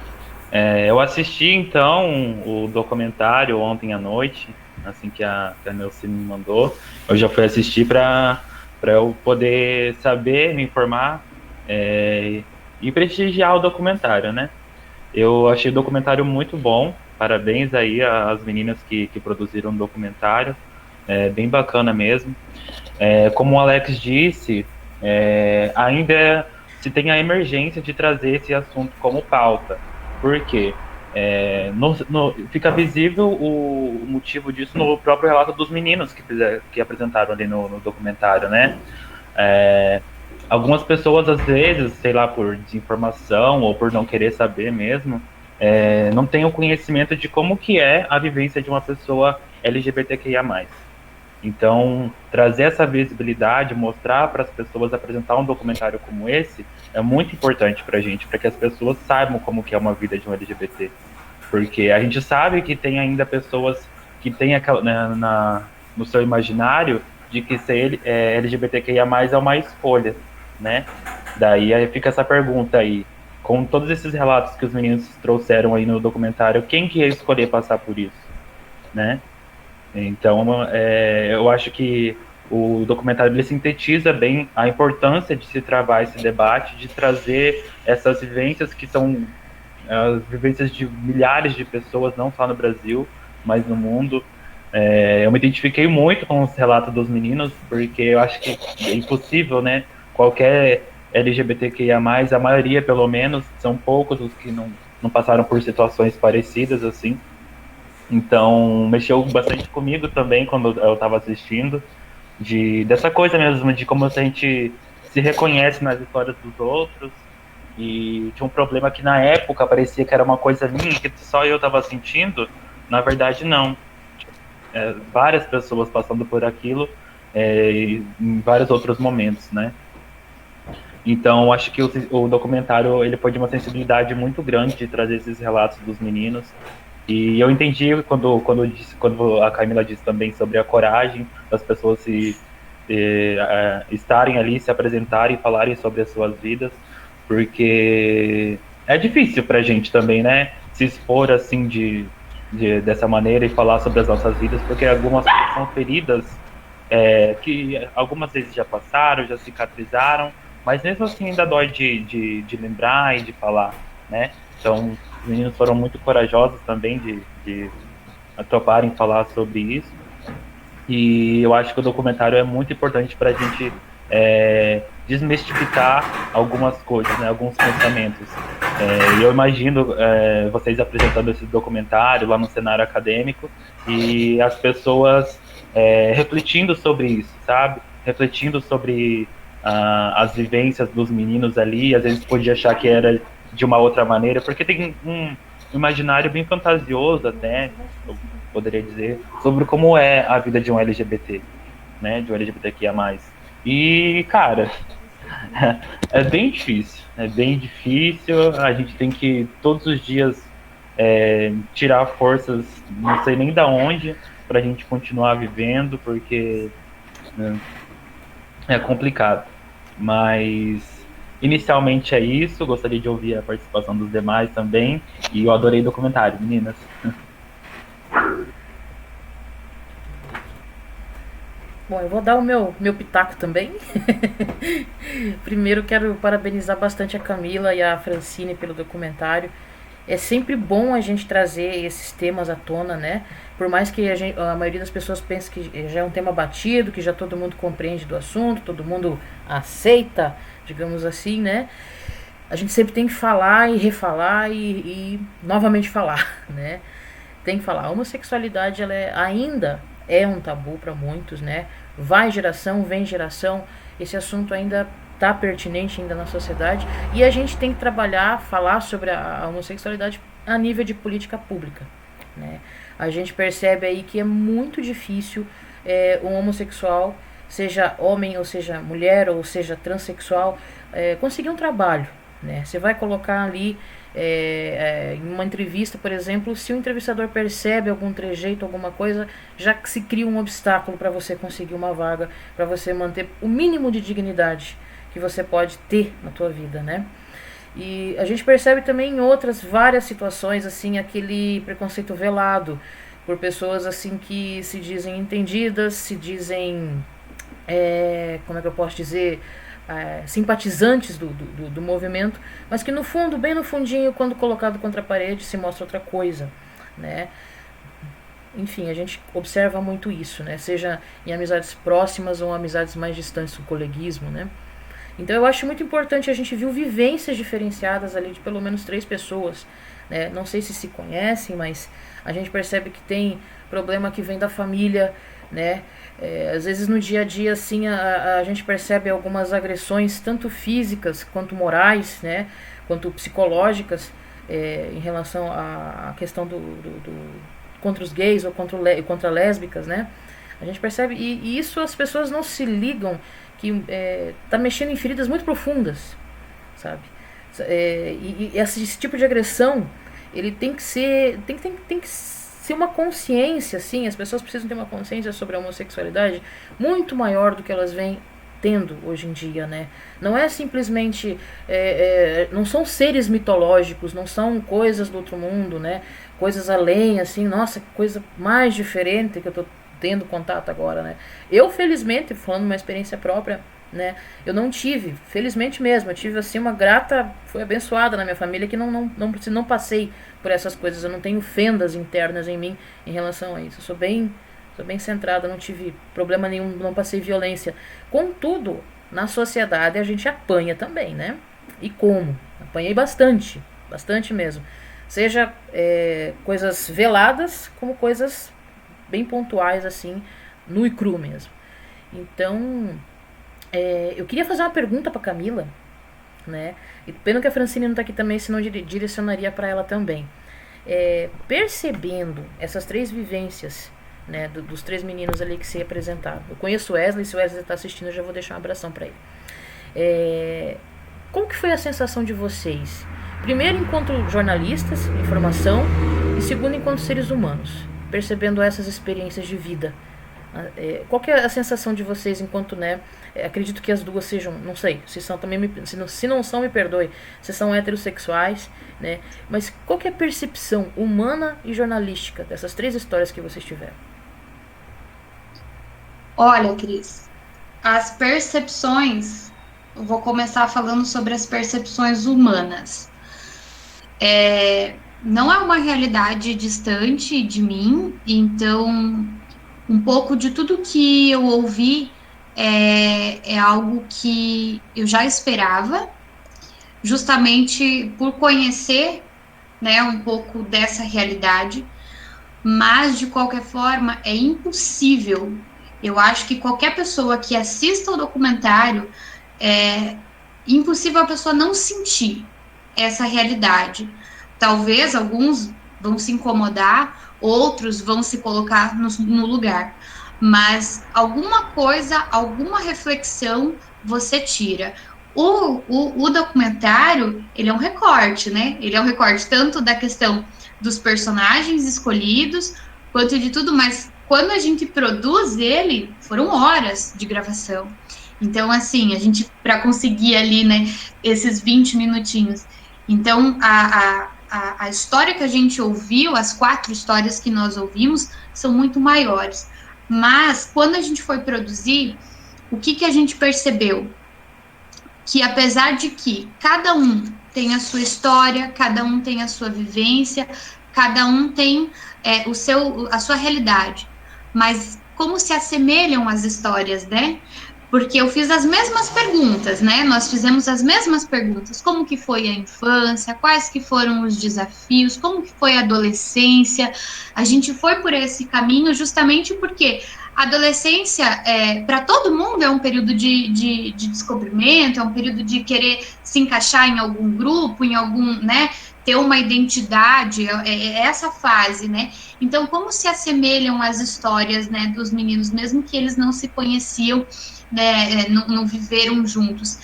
Eu assisti, então, o documentário ontem à noite, assim que a Nelce me mandou. Eu já fui assistir para eu poder saber, me informar e prestigiar o documentário, né? Eu achei o documentário muito bom. Parabéns aí às meninas que produziram o documentário. Bem bacana mesmo. Como o Alex disse, ainda se tem a emergência de trazer esse assunto como pauta. Por quê? Fica visível o motivo disso no próprio relato dos meninos que apresentaram ali no documentário, né? Algumas pessoas, às vezes, sei lá, por desinformação ou por não querer saber mesmo, não têm o conhecimento de como que é a vivência de uma pessoa LGBTQIA+. Então, trazer essa visibilidade, mostrar para as pessoas, apresentar um documentário como esse, é muito importante para a gente, para que as pessoas saibam como que é uma vida de um LGBT. Porque a gente sabe que tem ainda pessoas que têm aquela, no seu imaginário de que ser LGBTQIA+, é uma escolha, né? Daí aí fica essa pergunta aí, com todos esses relatos que os meninos trouxeram aí no documentário, quem que ia escolher passar por isso, né? Então, eu acho que o documentário ele sintetiza bem a importância de se travar esse debate, de trazer essas vivências que são as vivências de milhares de pessoas, não só no Brasil, mas no mundo. Eu me identifiquei muito com os relatos dos meninos, porque eu acho que é impossível, né? Qualquer LGBTQIA+, a maioria, pelo menos, são poucos os que não passaram por situações parecidas, assim. Então, mexeu bastante comigo também quando eu estava assistindo, dessa coisa mesmo, de como a gente se reconhece nas histórias dos outros, e de um problema que na época parecia que era uma coisa minha, que só eu estava sentindo, na verdade não. Várias pessoas passando por aquilo em vários outros momentos, né? Então, acho que o documentário ele foi de uma sensibilidade muito grande de trazer esses relatos dos meninos. E eu entendi quando a Camila disse também sobre a coragem das pessoas estarem ali, se apresentarem e falarem sobre as suas vidas, porque é difícil pra gente também, né? Se expor assim dessa maneira e falar sobre as nossas vidas, porque algumas coisas são feridas que algumas vezes já passaram, já cicatrizaram, mas mesmo assim ainda dói de lembrar e de falar, né? Então, os meninos foram muito corajosos também de toparem falar sobre isso. E eu acho que o documentário é muito importante para a gente desmistificar algumas coisas, né, alguns pensamentos. E eu imagino vocês apresentando esse documentário lá no cenário acadêmico e as pessoas refletindo sobre isso, sabe? Refletindo sobre as vivências dos meninos ali. Às vezes podia achar que era de uma outra maneira, porque tem um imaginário bem fantasioso até, eu poderia dizer, sobre como é a vida de um LGBT, né, de um LGBTQIA+. E, cara, é bem difícil, a gente tem que todos os dias tirar forças, não sei nem da onde, pra gente continuar vivendo, porque é complicado. Mas inicialmente é isso, gostaria de ouvir a participação dos demais também, e eu adorei o documentário, meninas. Bom, eu vou dar o meu pitaco também. Primeiro, quero parabenizar bastante a Camila e a Francine pelo documentário. É sempre bom a gente trazer esses temas à tona, né? Por mais que a maioria das pessoas pense que já é um tema batido, que já todo mundo compreende do assunto, todo mundo aceita, digamos assim, né? A gente sempre tem que falar e refalar e novamente falar, né? Tem que falar. A homossexualidade, ela ainda é um tabu para muitos, né? Vai geração, vem geração, esse assunto ainda está pertinente ainda na sociedade, e a gente tem que trabalhar, falar sobre a homossexualidade a nível de política pública, né? A gente percebe aí que é muito difícil um homossexual, seja homem ou seja mulher ou seja transexual, conseguir um trabalho, né? Você vai colocar ali em uma entrevista, por exemplo, se o entrevistador percebe algum trejeito, alguma coisa, já que se cria um obstáculo para você conseguir uma vaga, para você manter o mínimo de dignidade que você pode ter na tua vida, né? E a gente percebe também em outras várias situações, assim, aquele preconceito velado por pessoas, assim, que se dizem entendidas, se dizem, como é que eu posso dizer, simpatizantes do movimento, mas que no fundo, bem no fundinho, quando colocado contra a parede, se mostra outra coisa, né? Enfim, a gente observa muito isso, né? Seja em amizades próximas ou amizades mais distantes, o coleguismo, né? Então eu acho muito importante, a gente viu vivências diferenciadas ali de pelo menos 3 pessoas, né? Não sei se conhecem, mas a gente percebe que tem problema que vem da família, né? Às vezes no dia a dia, assim, a gente percebe algumas agressões, tanto físicas quanto morais, né? Quanto psicológicas, em relação à questão contra os gays ou contra lésbicas, né? A gente percebe, e isso as pessoas não se ligam, que tá mexendo em feridas muito profundas, sabe? E esse tipo de agressão, ele tem que ser uma consciência, assim, as pessoas precisam ter uma consciência sobre a homossexualidade muito maior do que elas vêm tendo hoje em dia, né? Não é simplesmente, não são seres mitológicos, não são coisas do outro mundo, né? Coisas além, assim, nossa, que coisa mais diferente que eu tô tendo contato agora, né? Eu, felizmente, falando uma experiência própria, né? Eu não tive, felizmente mesmo, eu tive, assim, uma grata, fui abençoada na minha família, que não passei por essas coisas, eu não tenho fendas internas em mim em relação a isso, eu sou bem centrada, não tive problema nenhum, não passei violência. Contudo, na sociedade a gente apanha também, né? E como? Apanhei bastante mesmo. Seja coisas veladas, como coisas bem pontuais, assim, nu e cru mesmo. Então, eu queria fazer uma pergunta para Camila, né? E pena que a Francine não está aqui também, senão eu direcionaria para ela também. Percebendo essas 3 vivências, né, dos 3 meninos ali que se apresentaram. Eu conheço o Wesley, se o Wesley está assistindo, eu já vou deixar um abração para ele. Como que foi a sensação de vocês? Primeiro, enquanto jornalistas, informação, e segundo, enquanto seres humanos, percebendo essas experiências de vida. Qual que é a sensação de vocês enquanto, né, acredito que as duas sejam, não sei, se não são, me perdoe, se são heterossexuais, né, mas qual que é a percepção humana e jornalística dessas 3 histórias que vocês tiveram? Olha, Cris, as percepções, eu vou começar falando sobre as percepções humanas. não é uma realidade distante de mim, então um pouco de tudo que eu ouvi é algo que eu já esperava, justamente por conhecer, né, um pouco dessa realidade, mas de qualquer forma é impossível. Eu acho que qualquer pessoa que assista o documentário, é impossível a pessoa não sentir essa realidade. Talvez alguns vão se incomodar, outros vão se colocar no lugar, mas alguma coisa, alguma reflexão você tira. O documentário, ele é um recorte, né? Ele é um recorte tanto da questão dos personagens escolhidos, quanto de tudo, mas quando a gente produz ele, foram horas de gravação. Então, assim, a gente, para conseguir ali, né, esses 20 minutinhos. Então, a história que a gente ouviu, as 4 histórias que nós ouvimos, são muito maiores. Mas, quando a gente foi produzir, o que a gente percebeu? Que apesar de que cada um tem a sua história, cada um tem a sua vivência, cada um tem a sua realidade, mas como se assemelham as histórias, né? Porque eu fiz as mesmas perguntas, né? Nós fizemos as mesmas perguntas. Como que foi a infância? Quais que foram os desafios? Como que foi a adolescência? A gente foi por esse caminho justamente porque a adolescência, para todo mundo, é um período de descobrimento, é um período de querer se encaixar em algum grupo, em algum, né, ter uma identidade, é essa fase, né? Então, como se assemelham as histórias, né, dos meninos, mesmo que eles não se conheciam, né, não viveram juntos.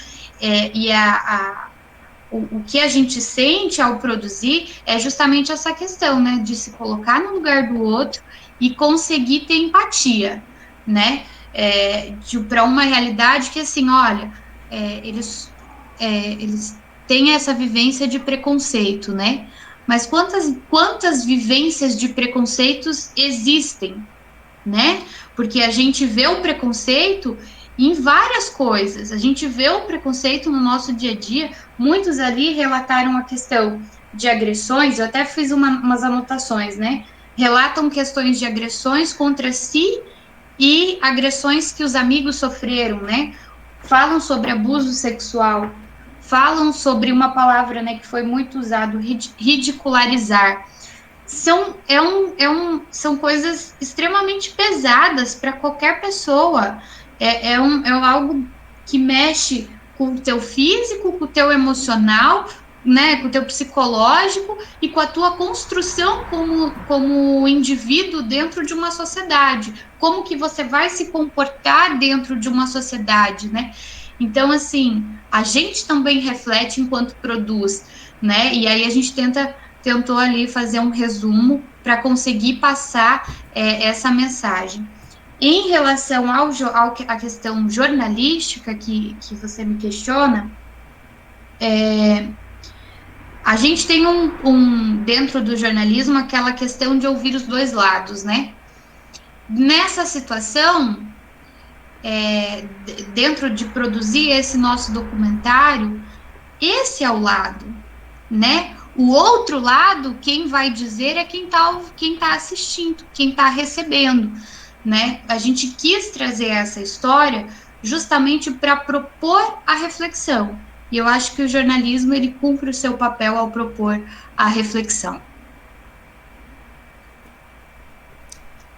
O que a gente sente ao produzir é justamente essa questão, né, de se colocar no lugar do outro e conseguir ter empatia, né, para uma realidade que, assim, olha, eles têm essa vivência de preconceito, né, mas quantas vivências de preconceitos existem, né, porque a gente vê o preconceito em várias coisas, a gente vê o preconceito no nosso dia a dia. Muitos ali relataram a questão de agressões, eu até fiz umas anotações, né, relatam questões de agressões contra si e agressões que os amigos sofreram, né, falam sobre abuso sexual, falam sobre uma palavra, né, que foi muito usado, ridicularizar. São coisas extremamente pesadas para qualquer pessoa, é algo que mexe com o teu físico, com o teu emocional, né, com o teu psicológico e com a tua construção como indivíduo dentro de uma sociedade, como que você vai se comportar dentro de uma sociedade, né? Então, assim, a gente também reflete enquanto produz, né? E aí a gente tentou ali fazer um resumo para conseguir passar essa mensagem. Em relação à questão jornalística que você me questiona, a gente tem dentro do jornalismo aquela questão de ouvir os dois lados, né? Nessa situação, dentro de produzir esse nosso documentário, esse é o lado, né? O outro lado, quem vai dizer é quem tá assistindo, quem tá recebendo, né? A gente quis trazer essa história justamente para propor a reflexão. E eu acho que o jornalismo, ele cumpre o seu papel ao propor a reflexão.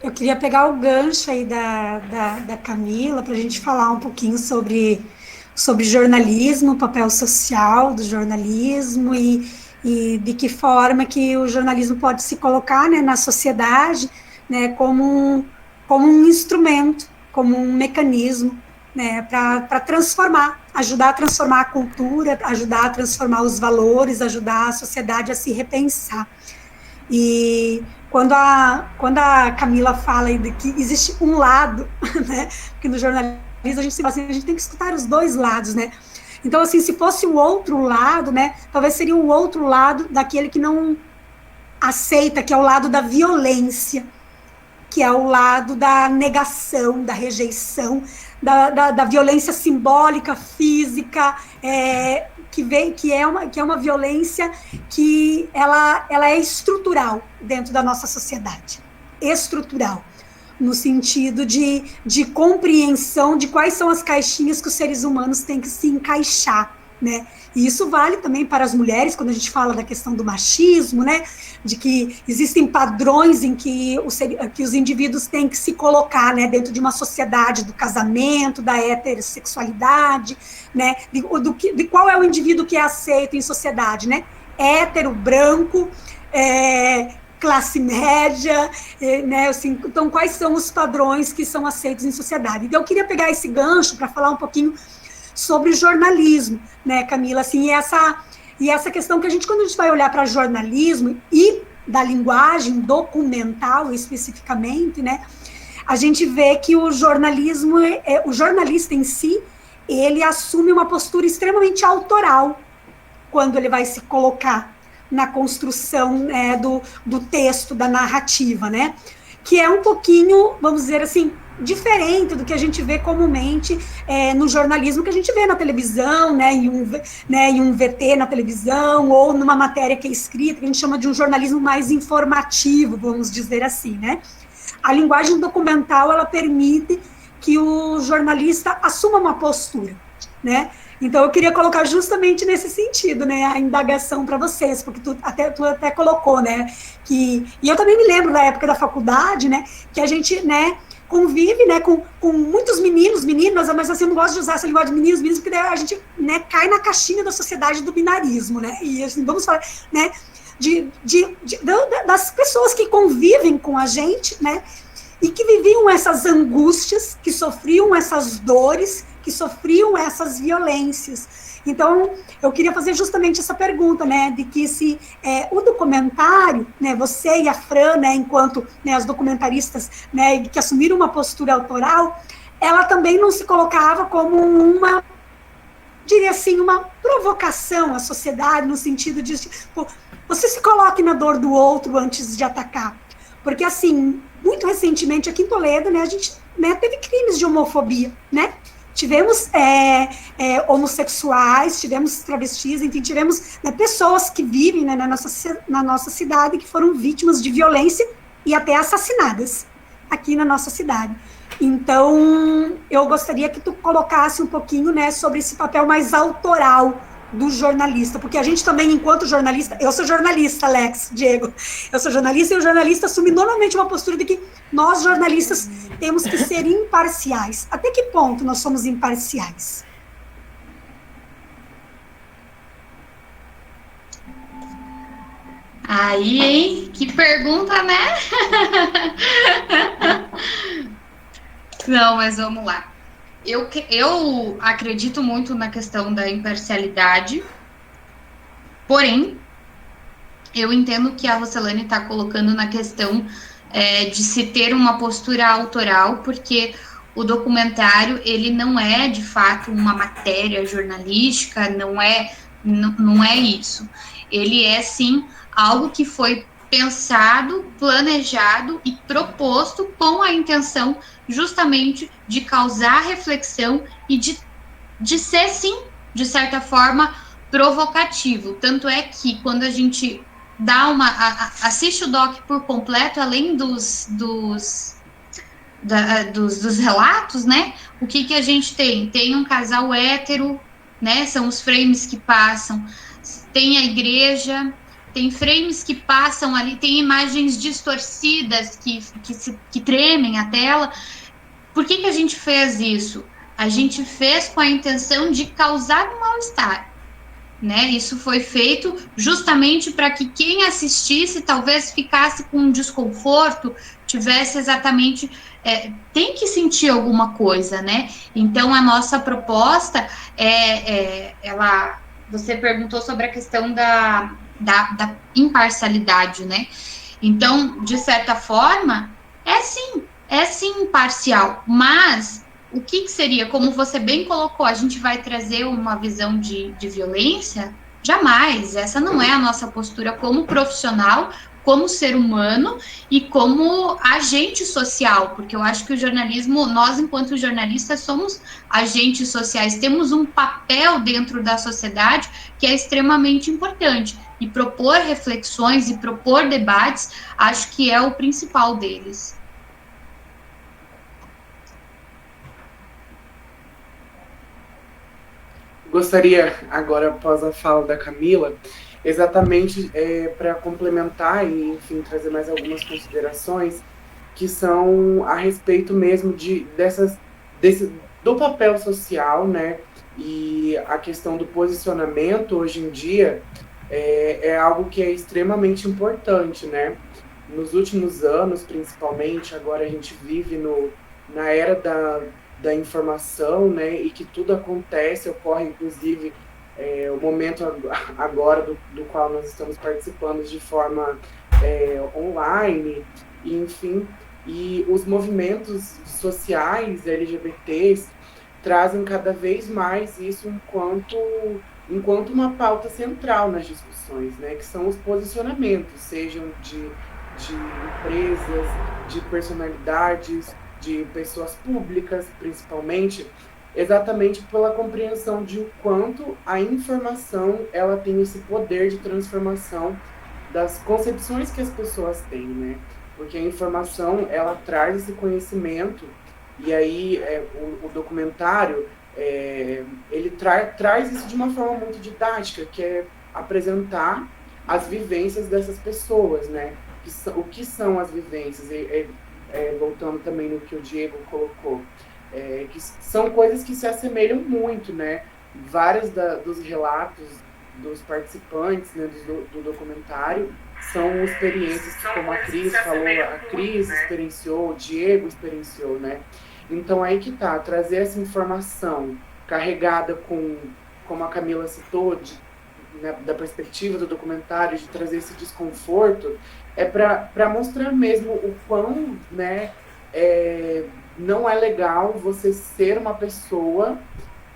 Eu queria pegar o gancho aí da Camila para a gente falar um pouquinho sobre jornalismo, o papel social do jornalismo e de que forma que o jornalismo pode se colocar, né, na sociedade, né, como um instrumento, como um mecanismo, né, para ajudar a transformar a cultura, ajudar a transformar os valores, ajudar a sociedade a se repensar. E quando a Camila fala de que existe um lado, né, porque no jornalismo a gente fala assim, a gente tem que escutar os dois lados, né? Então, assim, se fosse o outro lado, né, talvez seria o outro lado daquele que não aceita, que é o lado da violência, que é o lado da negação, da rejeição, da violência simbólica, física, que é uma violência que ela é estrutural dentro da nossa sociedade. Estrutural, no sentido de compreensão de quais são as caixinhas que os seres humanos têm que se encaixar, né? E isso vale também para as mulheres, quando a gente fala da questão do machismo, né? De que existem padrões em que os indivíduos têm que se colocar, né, dentro de uma sociedade do casamento, da heterossexualidade, né? De qual é o indivíduo que é aceito em sociedade, né? Hétero, branco, classe média, né? Assim, então, quais são os padrões que são aceitos em sociedade? Então, eu queria pegar esse gancho para falar um pouquinho sobre jornalismo, né, Camila, assim, e essa questão que quando a gente vai olhar para jornalismo e da linguagem documental especificamente, né, a gente vê que o jornalismo, o jornalista em si, ele assume uma postura extremamente autoral quando ele vai se colocar na construção do texto, da narrativa, né, que é um pouquinho, vamos dizer assim, diferente do que a gente vê comumente no jornalismo que a gente vê na televisão, né, em um VT na televisão, ou numa matéria que é escrita, que a gente chama de um jornalismo mais informativo, vamos dizer assim, né. A linguagem documental, ela permite que o jornalista assuma uma postura, né. Então, eu queria colocar justamente nesse sentido, né, a indagação para vocês, porque tu até colocou, né, e eu também me lembro da época da faculdade, né, que a gente, né, convive, né, com muitos meninos, meninas, mas assim, eu não gosto de usar essa linguagem de meninos, porque daí a gente, né, cai na caixinha da sociedade do binarismo, né, e assim, vamos falar, né, das pessoas que convivem com a gente, né, e que viviam essas angústias, que sofriam essas dores, que sofriam essas violências. Então, eu queria fazer justamente essa pergunta, né, de que se o documentário, né, você e a Fran, né, enquanto, né, as documentaristas, né, que assumiram uma postura autoral, ela também não se colocava como diria assim, uma provocação à sociedade, no sentido de, tipo, você se coloque na dor do outro antes de atacar. Porque, assim, muito recentemente aqui em Toledo, né, a gente, né, teve crimes de homofobia, né? Tivemos homossexuais, tivemos travestis, enfim, tivemos, né, pessoas que vivem, né, na nossa cidade, que foram vítimas de violência e até assassinadas aqui na nossa cidade. Então, eu gostaria que tu colocasse um pouquinho, né, sobre esse papel mais autoral do jornalista, porque a gente também, enquanto jornalista, eu sou jornalista, Alex, Diego, eu sou jornalista, e o jornalista assume normalmente uma postura de que nós, jornalistas, temos que ser imparciais. Até que ponto nós somos imparciais? Aí, hein? Que pergunta, né? Não, mas vamos lá. Eu acredito muito na questão da imparcialidade, porém, eu entendo que a Roselane está colocando na questão de se ter uma postura autoral, porque o documentário, ele não é, de fato, uma matéria jornalística, não é isso. Ele é, sim, algo que foi pensado, planejado e proposto com a intenção justamente de causar reflexão e de ser, sim, de certa forma, provocativo. Tanto é que quando a gente assiste o doc por completo, além dos relatos, né, o que a gente tem? Tem um casal hétero, né, são os frames que passam, tem a igreja, tem frames que passam ali, tem imagens distorcidas que tremem a tela. Por que a gente fez isso? A gente fez com a intenção de causar um mal-estar, né? Isso foi feito justamente para que quem assistisse talvez ficasse com um desconforto, tivesse exatamente... tem que sentir alguma coisa, né? Então, a nossa proposta você perguntou sobre a questão da imparcialidade, né? Então, de certa forma, é sim imparcial, mas o que seria, como você bem colocou, a gente vai trazer uma visão de violência? Jamais, essa não é a nossa postura como profissional, como ser humano e como agente social, porque eu acho que o jornalismo, nós enquanto jornalistas somos agentes sociais, temos um papel dentro da sociedade que é extremamente importante, e propor reflexões e propor debates, acho que é o principal deles. Gostaria, agora, após a fala da Camila, exatamente para complementar e, enfim, trazer mais algumas considerações que são a respeito mesmo do papel social, né? E a questão do posicionamento hoje em dia é algo que é extremamente importante, né? Nos últimos anos, principalmente, agora a gente vive na era da informação, né, e que tudo acontece, ocorre, inclusive, o momento agora do qual nós estamos participando de forma online, e, enfim, e os movimentos sociais LGBTs trazem cada vez mais isso enquanto uma pauta central nas discussões, né, que são os posicionamentos, sejam de empresas, de personalidades, de pessoas públicas, principalmente, exatamente pela compreensão de o quanto a informação ela tem esse poder de transformação das concepções que as pessoas têm, né? Porque a informação, ela traz esse conhecimento, e aí o documentário, ele traz isso de uma forma muito didática, que é apresentar as vivências dessas pessoas, né? O que são as vivências? Voltando também no que o Diego colocou, que são coisas que se assemelham muito, né? Vários dos relatos dos participantes, né, do documentário são experiências que, como a Cris falou, a Cris experienciou, o Diego experienciou, né? Então aí que tá, trazer essa informação carregada como a Camila citou, da perspectiva do documentário, de trazer esse desconforto, para mostrar mesmo o quão, né, não é legal você ser uma pessoa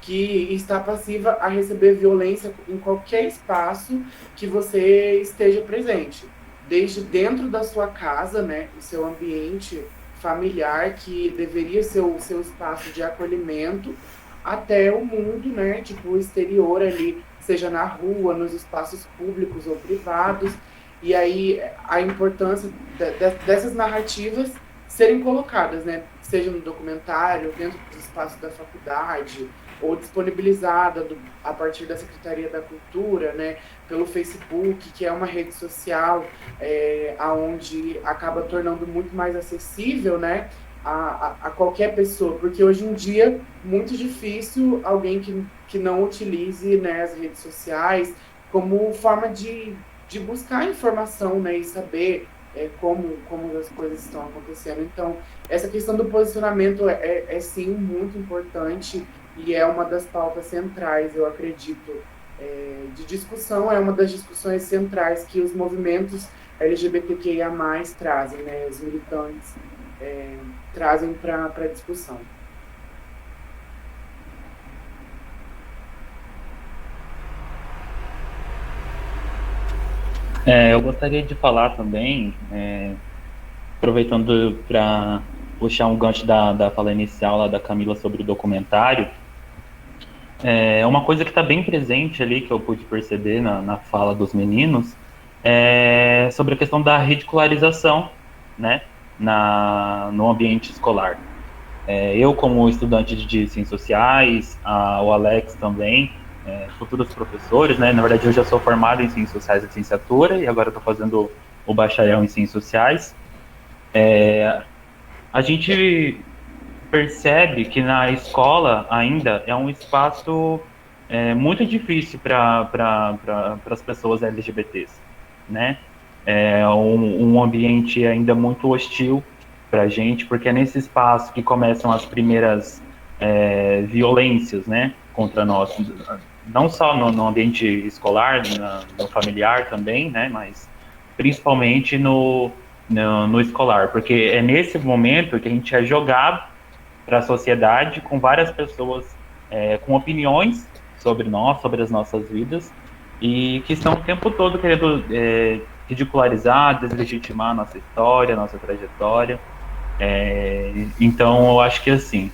que está passiva a receber violência em qualquer espaço que você esteja presente, desde dentro da sua casa, né, o seu ambiente familiar, que deveria ser o seu espaço de acolhimento, até o mundo, né, tipo, o exterior ali, seja na rua, nos espaços públicos ou privados. E aí a importância dessas narrativas serem colocadas, né, seja no documentário, dentro dos espaços da faculdade, ou disponibilizada a partir da Secretaria da Cultura, né, pelo Facebook, que é uma rede social aonde acaba tornando muito mais acessível, né, a qualquer pessoa, porque hoje em dia muito difícil alguém que não utilize, né, as redes sociais como forma de buscar informação, né, e saber como as coisas estão acontecendo. Então, essa questão do posicionamento é sim muito importante e é uma das pautas centrais, eu acredito, de discussão, é uma das discussões centrais que os movimentos LGBTQIA+, trazem, né, os militantes trazem para a discussão. Eu gostaria de falar também, aproveitando para puxar um gancho da fala inicial lá da Camila sobre o documentário, uma coisa que está bem presente ali, que eu pude perceber na fala dos meninos, é sobre a questão da ridicularização, né, no ambiente escolar. Eu, como estudante de Ciências Sociais, o Alex também, futuros professores, né? Na verdade, eu já sou formado em Ciências Sociais e Licenciatura e agora estou fazendo o bacharel em Ciências Sociais. A gente percebe que na escola ainda é um espaço muito difícil para as pessoas LGBTs, né? É um ambiente ainda muito hostil para a gente, porque é nesse espaço que começam as primeiras violências, né, contra nós, não só no ambiente escolar, no familiar também, né, mas principalmente no escolar, porque é nesse momento que a gente é jogado para a sociedade com várias pessoas com opiniões sobre nós, sobre as nossas vidas, e que estão o tempo todo querendo ridicularizar, deslegitimar a nossa história, a nossa trajetória. Então, eu acho que assim,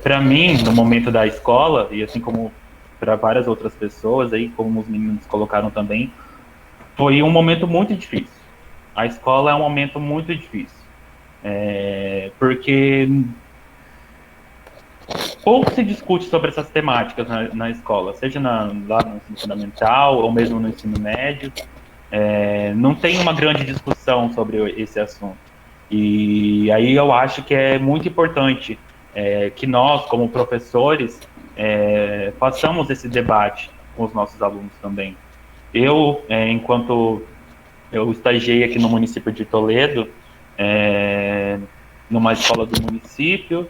para mim, no momento da escola, e assim como para várias outras pessoas aí, como os meninos colocaram também, foi um momento muito difícil. A escola é um momento muito difícil, porque pouco se discute sobre essas temáticas na escola, seja lá no ensino fundamental ou mesmo no ensino médio. Não tem uma grande discussão sobre esse assunto. E aí eu acho que é muito importante que nós, como professores, façamos esse debate com os nossos alunos também. Eu, enquanto eu estagiei aqui no município de Toledo, numa escola do município,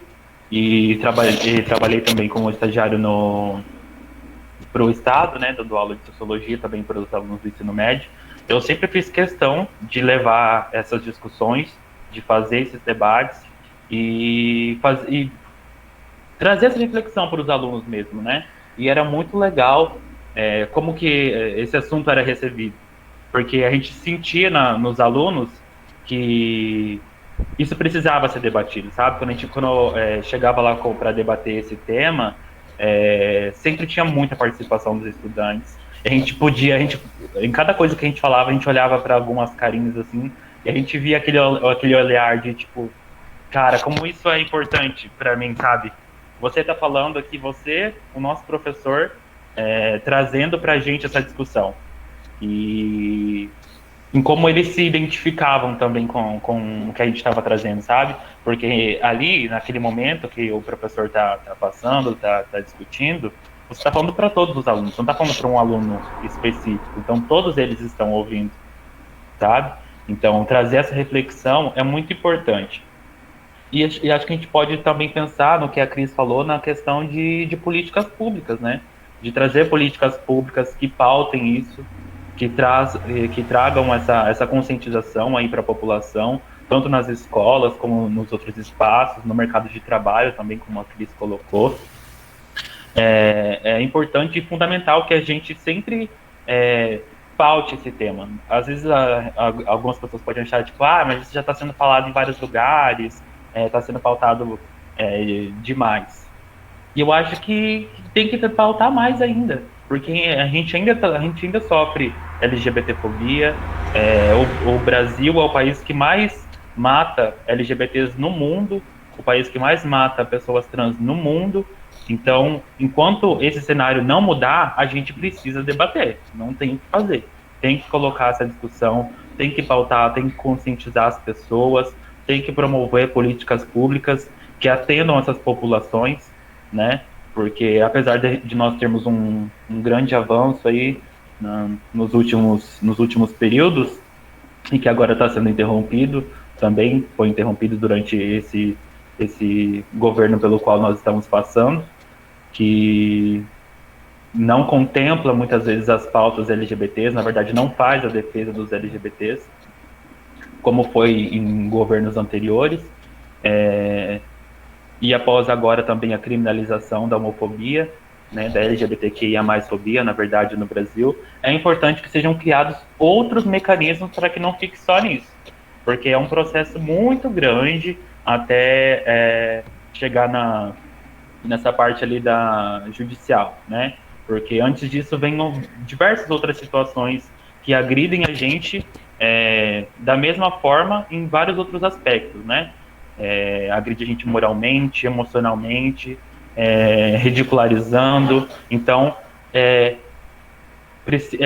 e trabalhei também como estagiário para o Estado, né, dando aula de sociologia também para os alunos do ensino médio. Eu sempre fiz questão de levar essas discussões, de fazer esses debates e trazer essa reflexão para os alunos mesmo, né? E era muito legal como que esse assunto era recebido, porque a gente sentia nos alunos que isso precisava ser debatido, sabe? Quando chegava lá para debater esse tema, sempre tinha muita participação dos estudantes. Em cada coisa que a gente falava, a gente olhava para algumas carinhas assim, e a gente via aquele olhar de tipo, cara, como isso é importante para mim, sabe? Você tá falando aqui, você, o nosso professor, trazendo pra gente essa discussão. E em como eles se identificavam também com o que a gente estava trazendo, sabe? Porque ali, naquele momento que o professor tá passando, tá discutindo, você está falando para todos os alunos, não está falando para um aluno específico. Então, todos eles estão ouvindo, sabe? Então, trazer essa reflexão é muito importante. E acho que a gente pode também pensar no que a Cris falou na questão de políticas públicas, né? De trazer políticas públicas que pautem isso, que tragam essa conscientização aí para a população, tanto nas escolas como nos outros espaços, no mercado de trabalho também, como a Cris colocou. É importante e fundamental que a gente sempre paute esse tema. Às vezes algumas pessoas podem achar, tipo, mas isso já está sendo falado em vários lugares, está sendo pautado demais. E eu acho que tem que pautar mais ainda, porque a gente ainda sofre LGBTfobia. O Brasil é o país que mais mata LGBTs no mundo, o país que mais mata pessoas trans no mundo. Então, enquanto esse cenário não mudar, a gente precisa debater, não tem o que fazer. Tem que colocar essa discussão, tem que pautar, tem que conscientizar as pessoas, tem que promover políticas públicas que atendam essas populações, né? Porque apesar de nós termos um grande avanço aí nos últimos períodos, e que agora está sendo interrompido, também foi interrompido durante esse governo pelo qual nós estamos passando, que não contempla muitas vezes as pautas LGBTs, na verdade não faz a defesa dos LGBTs, como foi em governos anteriores, e após agora também a criminalização da homofobia, né, da LGBTQIA+fobia, na verdade, no Brasil. É importante que sejam criados outros mecanismos para que não fique só nisso, porque é um processo muito grande até chegar nessa parte ali da judicial, né? Porque antes disso vem diversas outras situações que agridem a gente da mesma forma em vários outros aspectos, né? Agride a gente moralmente, emocionalmente, ridicularizando. Então, é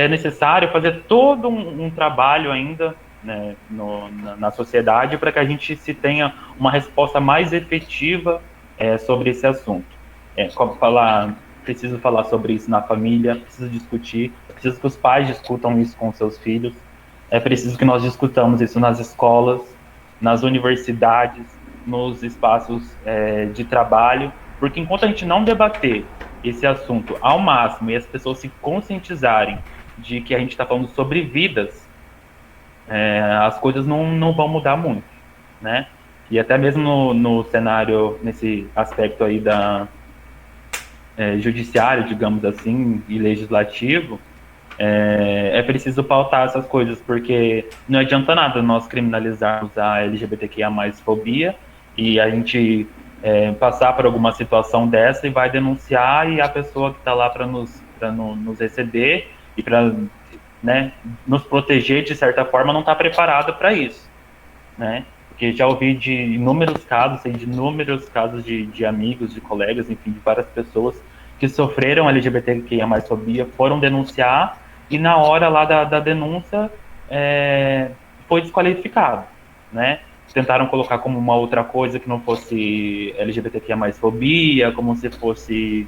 necessário fazer todo um trabalho ainda, né, na sociedade para que a gente se tenha uma resposta mais efetiva sobre esse assunto. Preciso falar sobre isso na família, preciso discutir, preciso que os pais discutam isso com seus filhos, é preciso que nós discutamos isso nas escolas, nas universidades, nos espaços de trabalho, porque enquanto a gente não debater esse assunto ao máximo e as pessoas se conscientizarem de que a gente está falando sobre vidas, as coisas não vão mudar muito, né? E até mesmo no cenário, nesse aspecto aí judiciário, digamos assim, e legislativo, É preciso pautar essas coisas, porque não adianta nada nós criminalizarmos a LGBTQIA+ fobia e a gente passar por alguma situação dessa e vai denunciar, e a pessoa que está lá para nos receber e para, né, nos proteger de certa forma não está preparada para isso, né? Porque já ouvi de inúmeros casos, de amigos, de colegas, enfim, de várias pessoas que sofreram LGBTQIA+ fobia, foram denunciar e na hora lá da denúncia foi desqualificado, né? Tentaram colocar como uma outra coisa que não fosse LGBTQIA+ fobia, como se fosse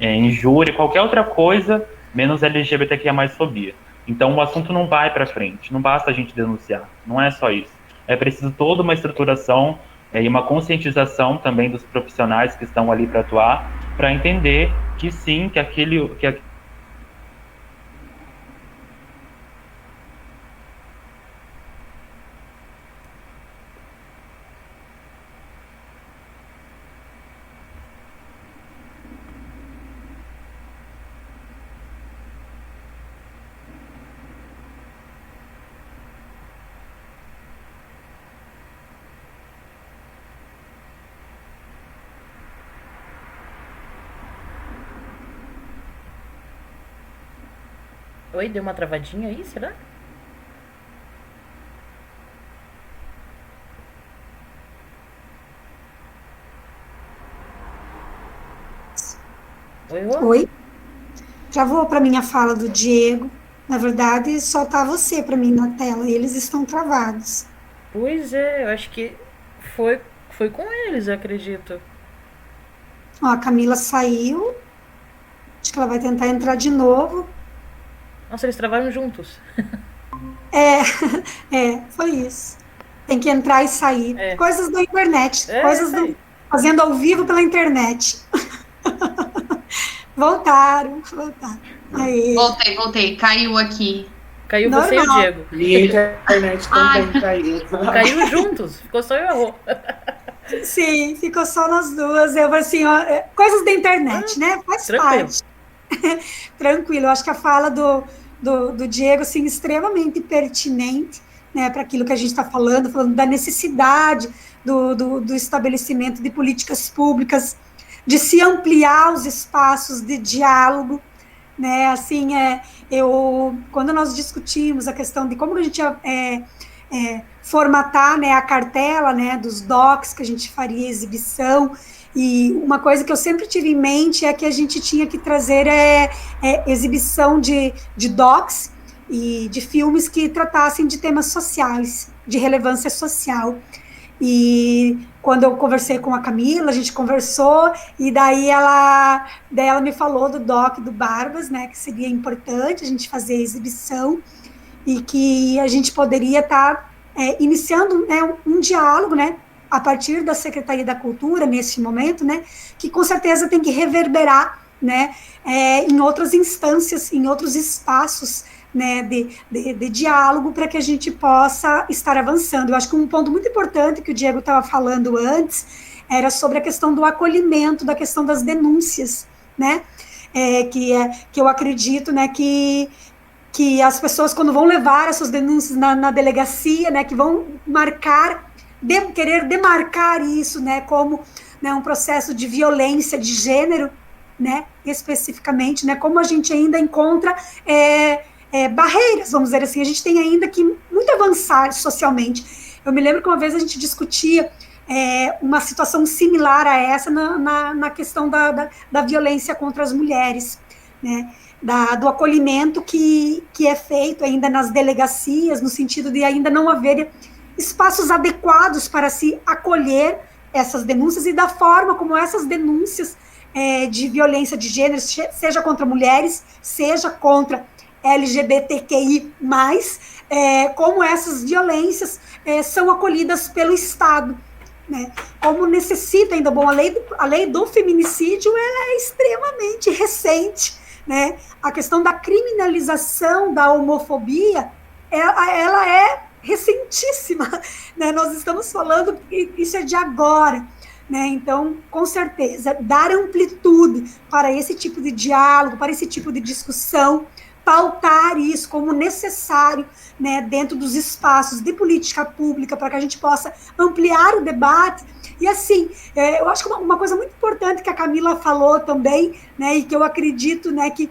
injúria, qualquer outra coisa, menos LGBTQIA+ fobia. Então o assunto não vai para frente, não basta a gente denunciar, não é só isso. É preciso toda uma estruturação e uma conscientização também dos profissionais que estão ali para atuar, para entender que sim, que Oi, deu uma travadinha aí, será? Oi, Rô? Oi? Travou para mim a fala do Diego. Na verdade, só tá você para mim na tela. Eles estão travados. Pois é, eu acho que foi com eles, eu acredito. Ó, a Camila saiu. Acho que ela vai tentar entrar de novo. Nossa, eles travaram juntos. Foi isso. Tem que entrar e sair. É. Coisas da internet. Isso aí. Fazendo ao vivo pela internet. Voltaram. Aí. Voltei. Caiu aqui. Caiu você e o Normal. Diego. Minha internet também caiu. Caiu juntos, ficou só eu e a Rô. Sim, ficou só nós duas. Eu falei assim, ó, coisas da internet, né? Faz tranquilo. parte. Tranquilo. Eu acho que a fala do Diego, assim, extremamente pertinente, né, para aquilo que a gente está falando da necessidade do estabelecimento de políticas públicas, de se ampliar os espaços de diálogo, né? Assim, quando nós discutimos a questão de como a gente formatar, né, a cartela, né, dos docs que a gente faria exibição, e uma coisa que eu sempre tive em mente é que a gente tinha que trazer exibição de docs e de filmes que tratassem de temas sociais, de relevância social. E quando eu conversei com a Camila, a gente conversou, e daí ela me falou do doc do Barbas, né, que seria importante a gente fazer a exibição, e que a gente poderia estar iniciando, né, um diálogo, né, a partir da Secretaria da Cultura, nesse momento, né, que com certeza tem que reverberar, né, em outras instâncias, em outros espaços, né, de diálogo, para que a gente possa estar avançando. Eu acho que um ponto muito importante que o Diego estava falando antes era sobre a questão do acolhimento, da questão das denúncias, né, que eu acredito, né, que as pessoas, quando vão levar essas denúncias na delegacia, né, que vão querer demarcar isso, né, como, né, um processo de violência de gênero, né, especificamente, né, como a gente ainda encontra barreiras, vamos dizer assim, a gente tem ainda que muito avançar socialmente. Eu me lembro que uma vez a gente discutia uma situação similar a essa na questão da violência contra as mulheres, né, do acolhimento que é feito ainda nas delegacias, no sentido de ainda não haver espaços adequados para se acolher essas denúncias, e da forma como essas denúncias de violência de gênero, seja contra mulheres, seja contra LGBTQI+, como essas violências são acolhidas pelo Estado, né? Como necessita ainda, bom, a lei do feminicídio ela é extremamente recente, né? A questão da criminalização da homofobia, ela é recentíssima, né? Nós estamos falando que isso é de agora, né? Então, com certeza, dar amplitude para esse tipo de diálogo, para esse tipo de discussão, pautar isso como necessário, né, dentro dos espaços de política pública, para que a gente possa ampliar o debate. E assim, eu acho que uma coisa muito importante que a Camila falou também, né, e que eu acredito, né, que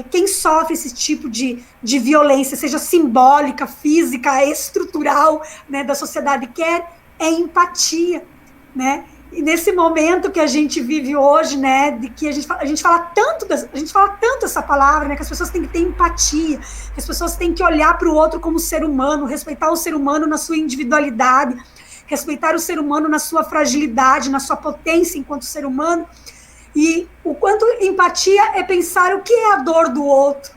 quem sofre esse tipo de violência, seja simbólica, física, estrutural, né, da sociedade, quer empatia, né? E nesse momento que a gente vive hoje, né, de que a gente fala tanto essa palavra, né, que as pessoas têm que ter empatia, que as pessoas têm que olhar para o outro como ser humano, respeitar o ser humano na sua individualidade, respeitar o ser humano na sua fragilidade, na sua potência enquanto ser humano. E o quanto empatia é pensar o que é a dor do outro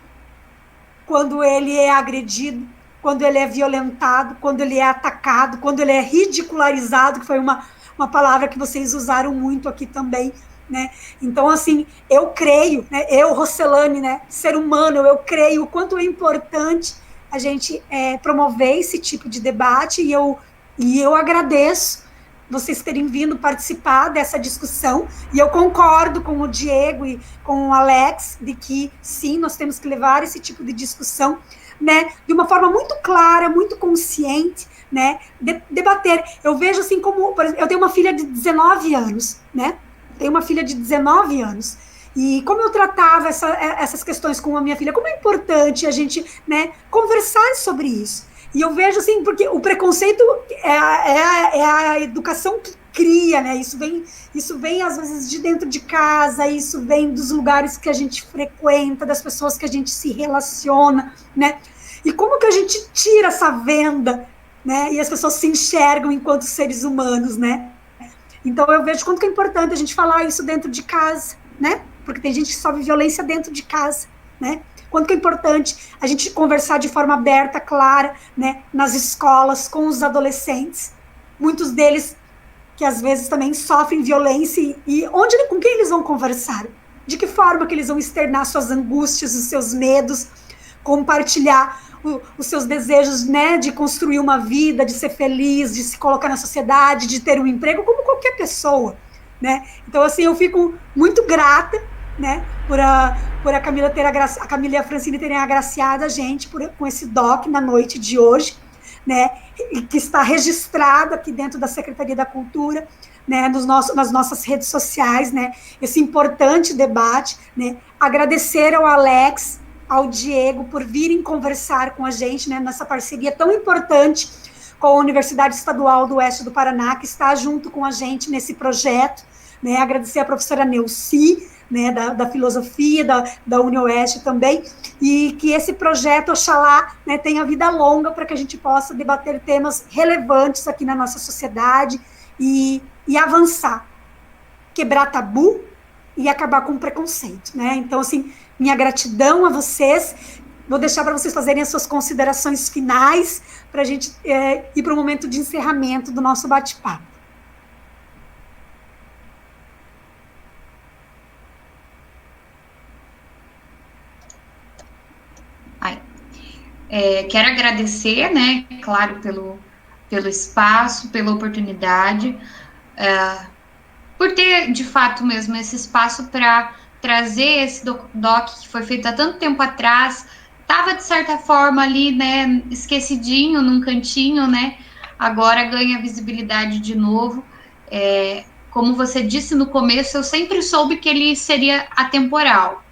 quando ele é agredido, quando ele é violentado, quando ele é atacado, quando ele é ridicularizado, que foi uma palavra que vocês usaram muito aqui também, né? Então, assim, eu creio, né, eu, Rosselane, né, ser humano, eu creio o quanto é importante a gente promover esse tipo de debate, e eu agradeço vocês terem vindo participar dessa discussão, e eu concordo com o Diego e com o Alex, de que, sim, nós temos que levar esse tipo de discussão, né, de uma forma muito clara, muito consciente, né, debater. Eu vejo assim como, por exemplo, eu tenho uma filha de 19 anos, né, e como eu tratava essas questões com a minha filha, como é importante a gente, né, conversar sobre isso. E eu vejo assim, porque o preconceito é a educação que cria, né? Isso vem às vezes de dentro de casa, isso vem dos lugares que a gente frequenta, das pessoas que a gente se relaciona, né? E como que a gente tira essa venda, né? E as pessoas se enxergam enquanto seres humanos, né? Então eu vejo quanto que é importante a gente falar isso dentro de casa, né? Porque tem gente que sofre violência dentro de casa, né? Quanto que é importante a gente conversar de forma aberta, clara, né, nas escolas, com os adolescentes, muitos deles que às vezes também sofrem violência, e com quem eles vão conversar? De que forma que eles vão externar suas angústias, os seus medos, compartilhar os seus desejos, né, de construir uma vida, de ser feliz, de se colocar na sociedade, de ter um emprego, como qualquer pessoa, né? Então, assim, eu fico muito grata, né, por a Camila e a Francine terem agraciado a gente com esse doc na noite de hoje, né, que está registrado aqui dentro da Secretaria da Cultura, né, nas nossas redes sociais, né, esse importante debate, né, agradecer ao Alex, ao Diego por virem conversar com a gente, né, nessa parceria tão importante com a Universidade Estadual do Oeste do Paraná, que está junto com a gente nesse projeto, né, agradecer a professora Neuci, né, da filosofia, da UniOeste também, e que esse projeto, oxalá, né, tenha vida longa para que a gente possa debater temas relevantes aqui na nossa sociedade e avançar, quebrar tabu e acabar com o preconceito, né? Então, assim, minha gratidão a vocês. Vou deixar para vocês fazerem as suas considerações finais para a gente ir para o momento de encerramento do nosso bate-papo. Quero agradecer, né, claro, pelo espaço, pela oportunidade, por ter, de fato, mesmo esse espaço para trazer esse doc que foi feito há tanto tempo atrás, estava, de certa forma, ali, né, esquecidinho, num cantinho, né, agora ganha visibilidade de novo. Como você disse no começo, eu sempre soube que ele seria atemporal.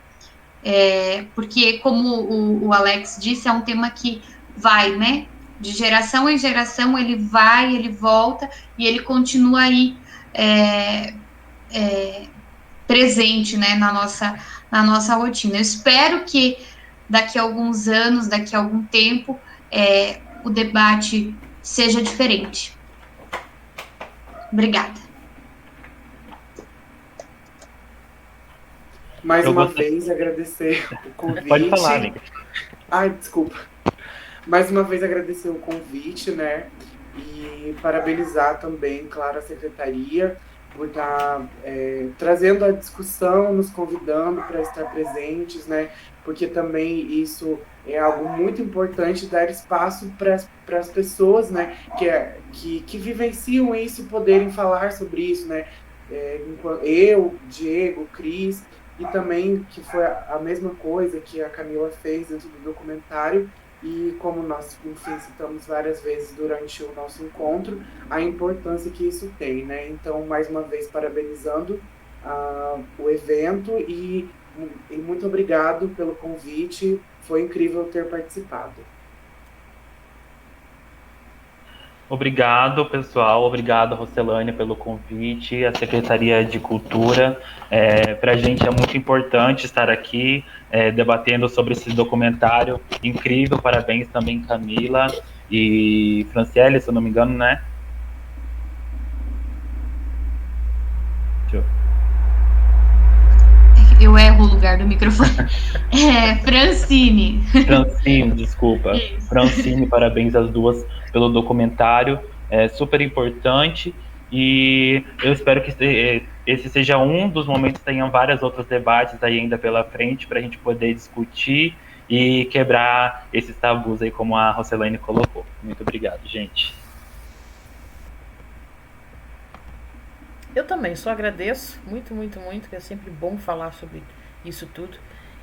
Porque, como o Alex disse, é um tema que vai, né, de geração em geração, ele vai, ele volta, e ele continua aí presente, né, na nossa rotina. Eu espero que daqui a alguns anos, daqui a algum tempo, o debate seja diferente. Obrigada. Mais uma vez, agradecer o convite. Pode falar, amiga. Ai, desculpa. Mais uma vez, agradecer o convite, né? E parabenizar também, claro, a Secretaria por estar trazendo a discussão, nos convidando para estar presentes, né? Porque também isso é algo muito importante, dar espaço para as pessoas, né? Que vivenciam isso, poderem falar sobre isso, né? Eu, Diego, Cris, e também que foi a mesma coisa que a Camila fez dentro do documentário, e como nós, enfim, citamos várias vezes durante o nosso encontro, a importância que isso tem, né? Então, mais uma vez, parabenizando o evento e muito obrigado pelo convite, foi incrível ter participado. Obrigado, pessoal. Obrigado, Rocelânia, pelo convite, a Secretaria de Cultura. Para a gente é muito importante estar aqui debatendo sobre esse documentário incrível. Parabéns também, Camila e Franciele, se eu não me engano, né? Eu erro o lugar do microfone. Francine. Francine, desculpa. Isso. Francine, parabéns às duas pelo documentário. É super importante. E eu espero que esse seja um dos momentos, tenham vários outros debates aí ainda pela frente para a gente poder discutir e quebrar esses tabus aí, como a Rocelane colocou. Muito obrigado, gente. Eu também só agradeço muito, muito, muito, que é sempre bom falar sobre isso tudo.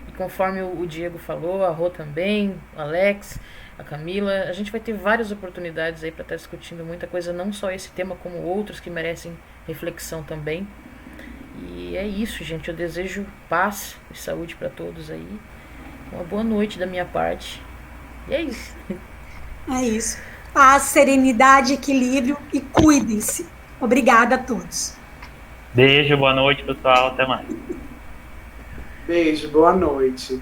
E conforme o Diego falou, a Rô também, o Alex, a Camila, a gente vai ter várias oportunidades aí para estar discutindo muita coisa, não só esse tema, como outros que merecem reflexão também. E é isso, gente. Eu desejo paz e saúde para todos aí. Uma boa noite da minha parte. E é isso. É isso. Paz, serenidade, equilíbrio e cuidem-se. Obrigada a todos. Beijo, boa noite, pessoal. Até mais. Beijo, boa noite.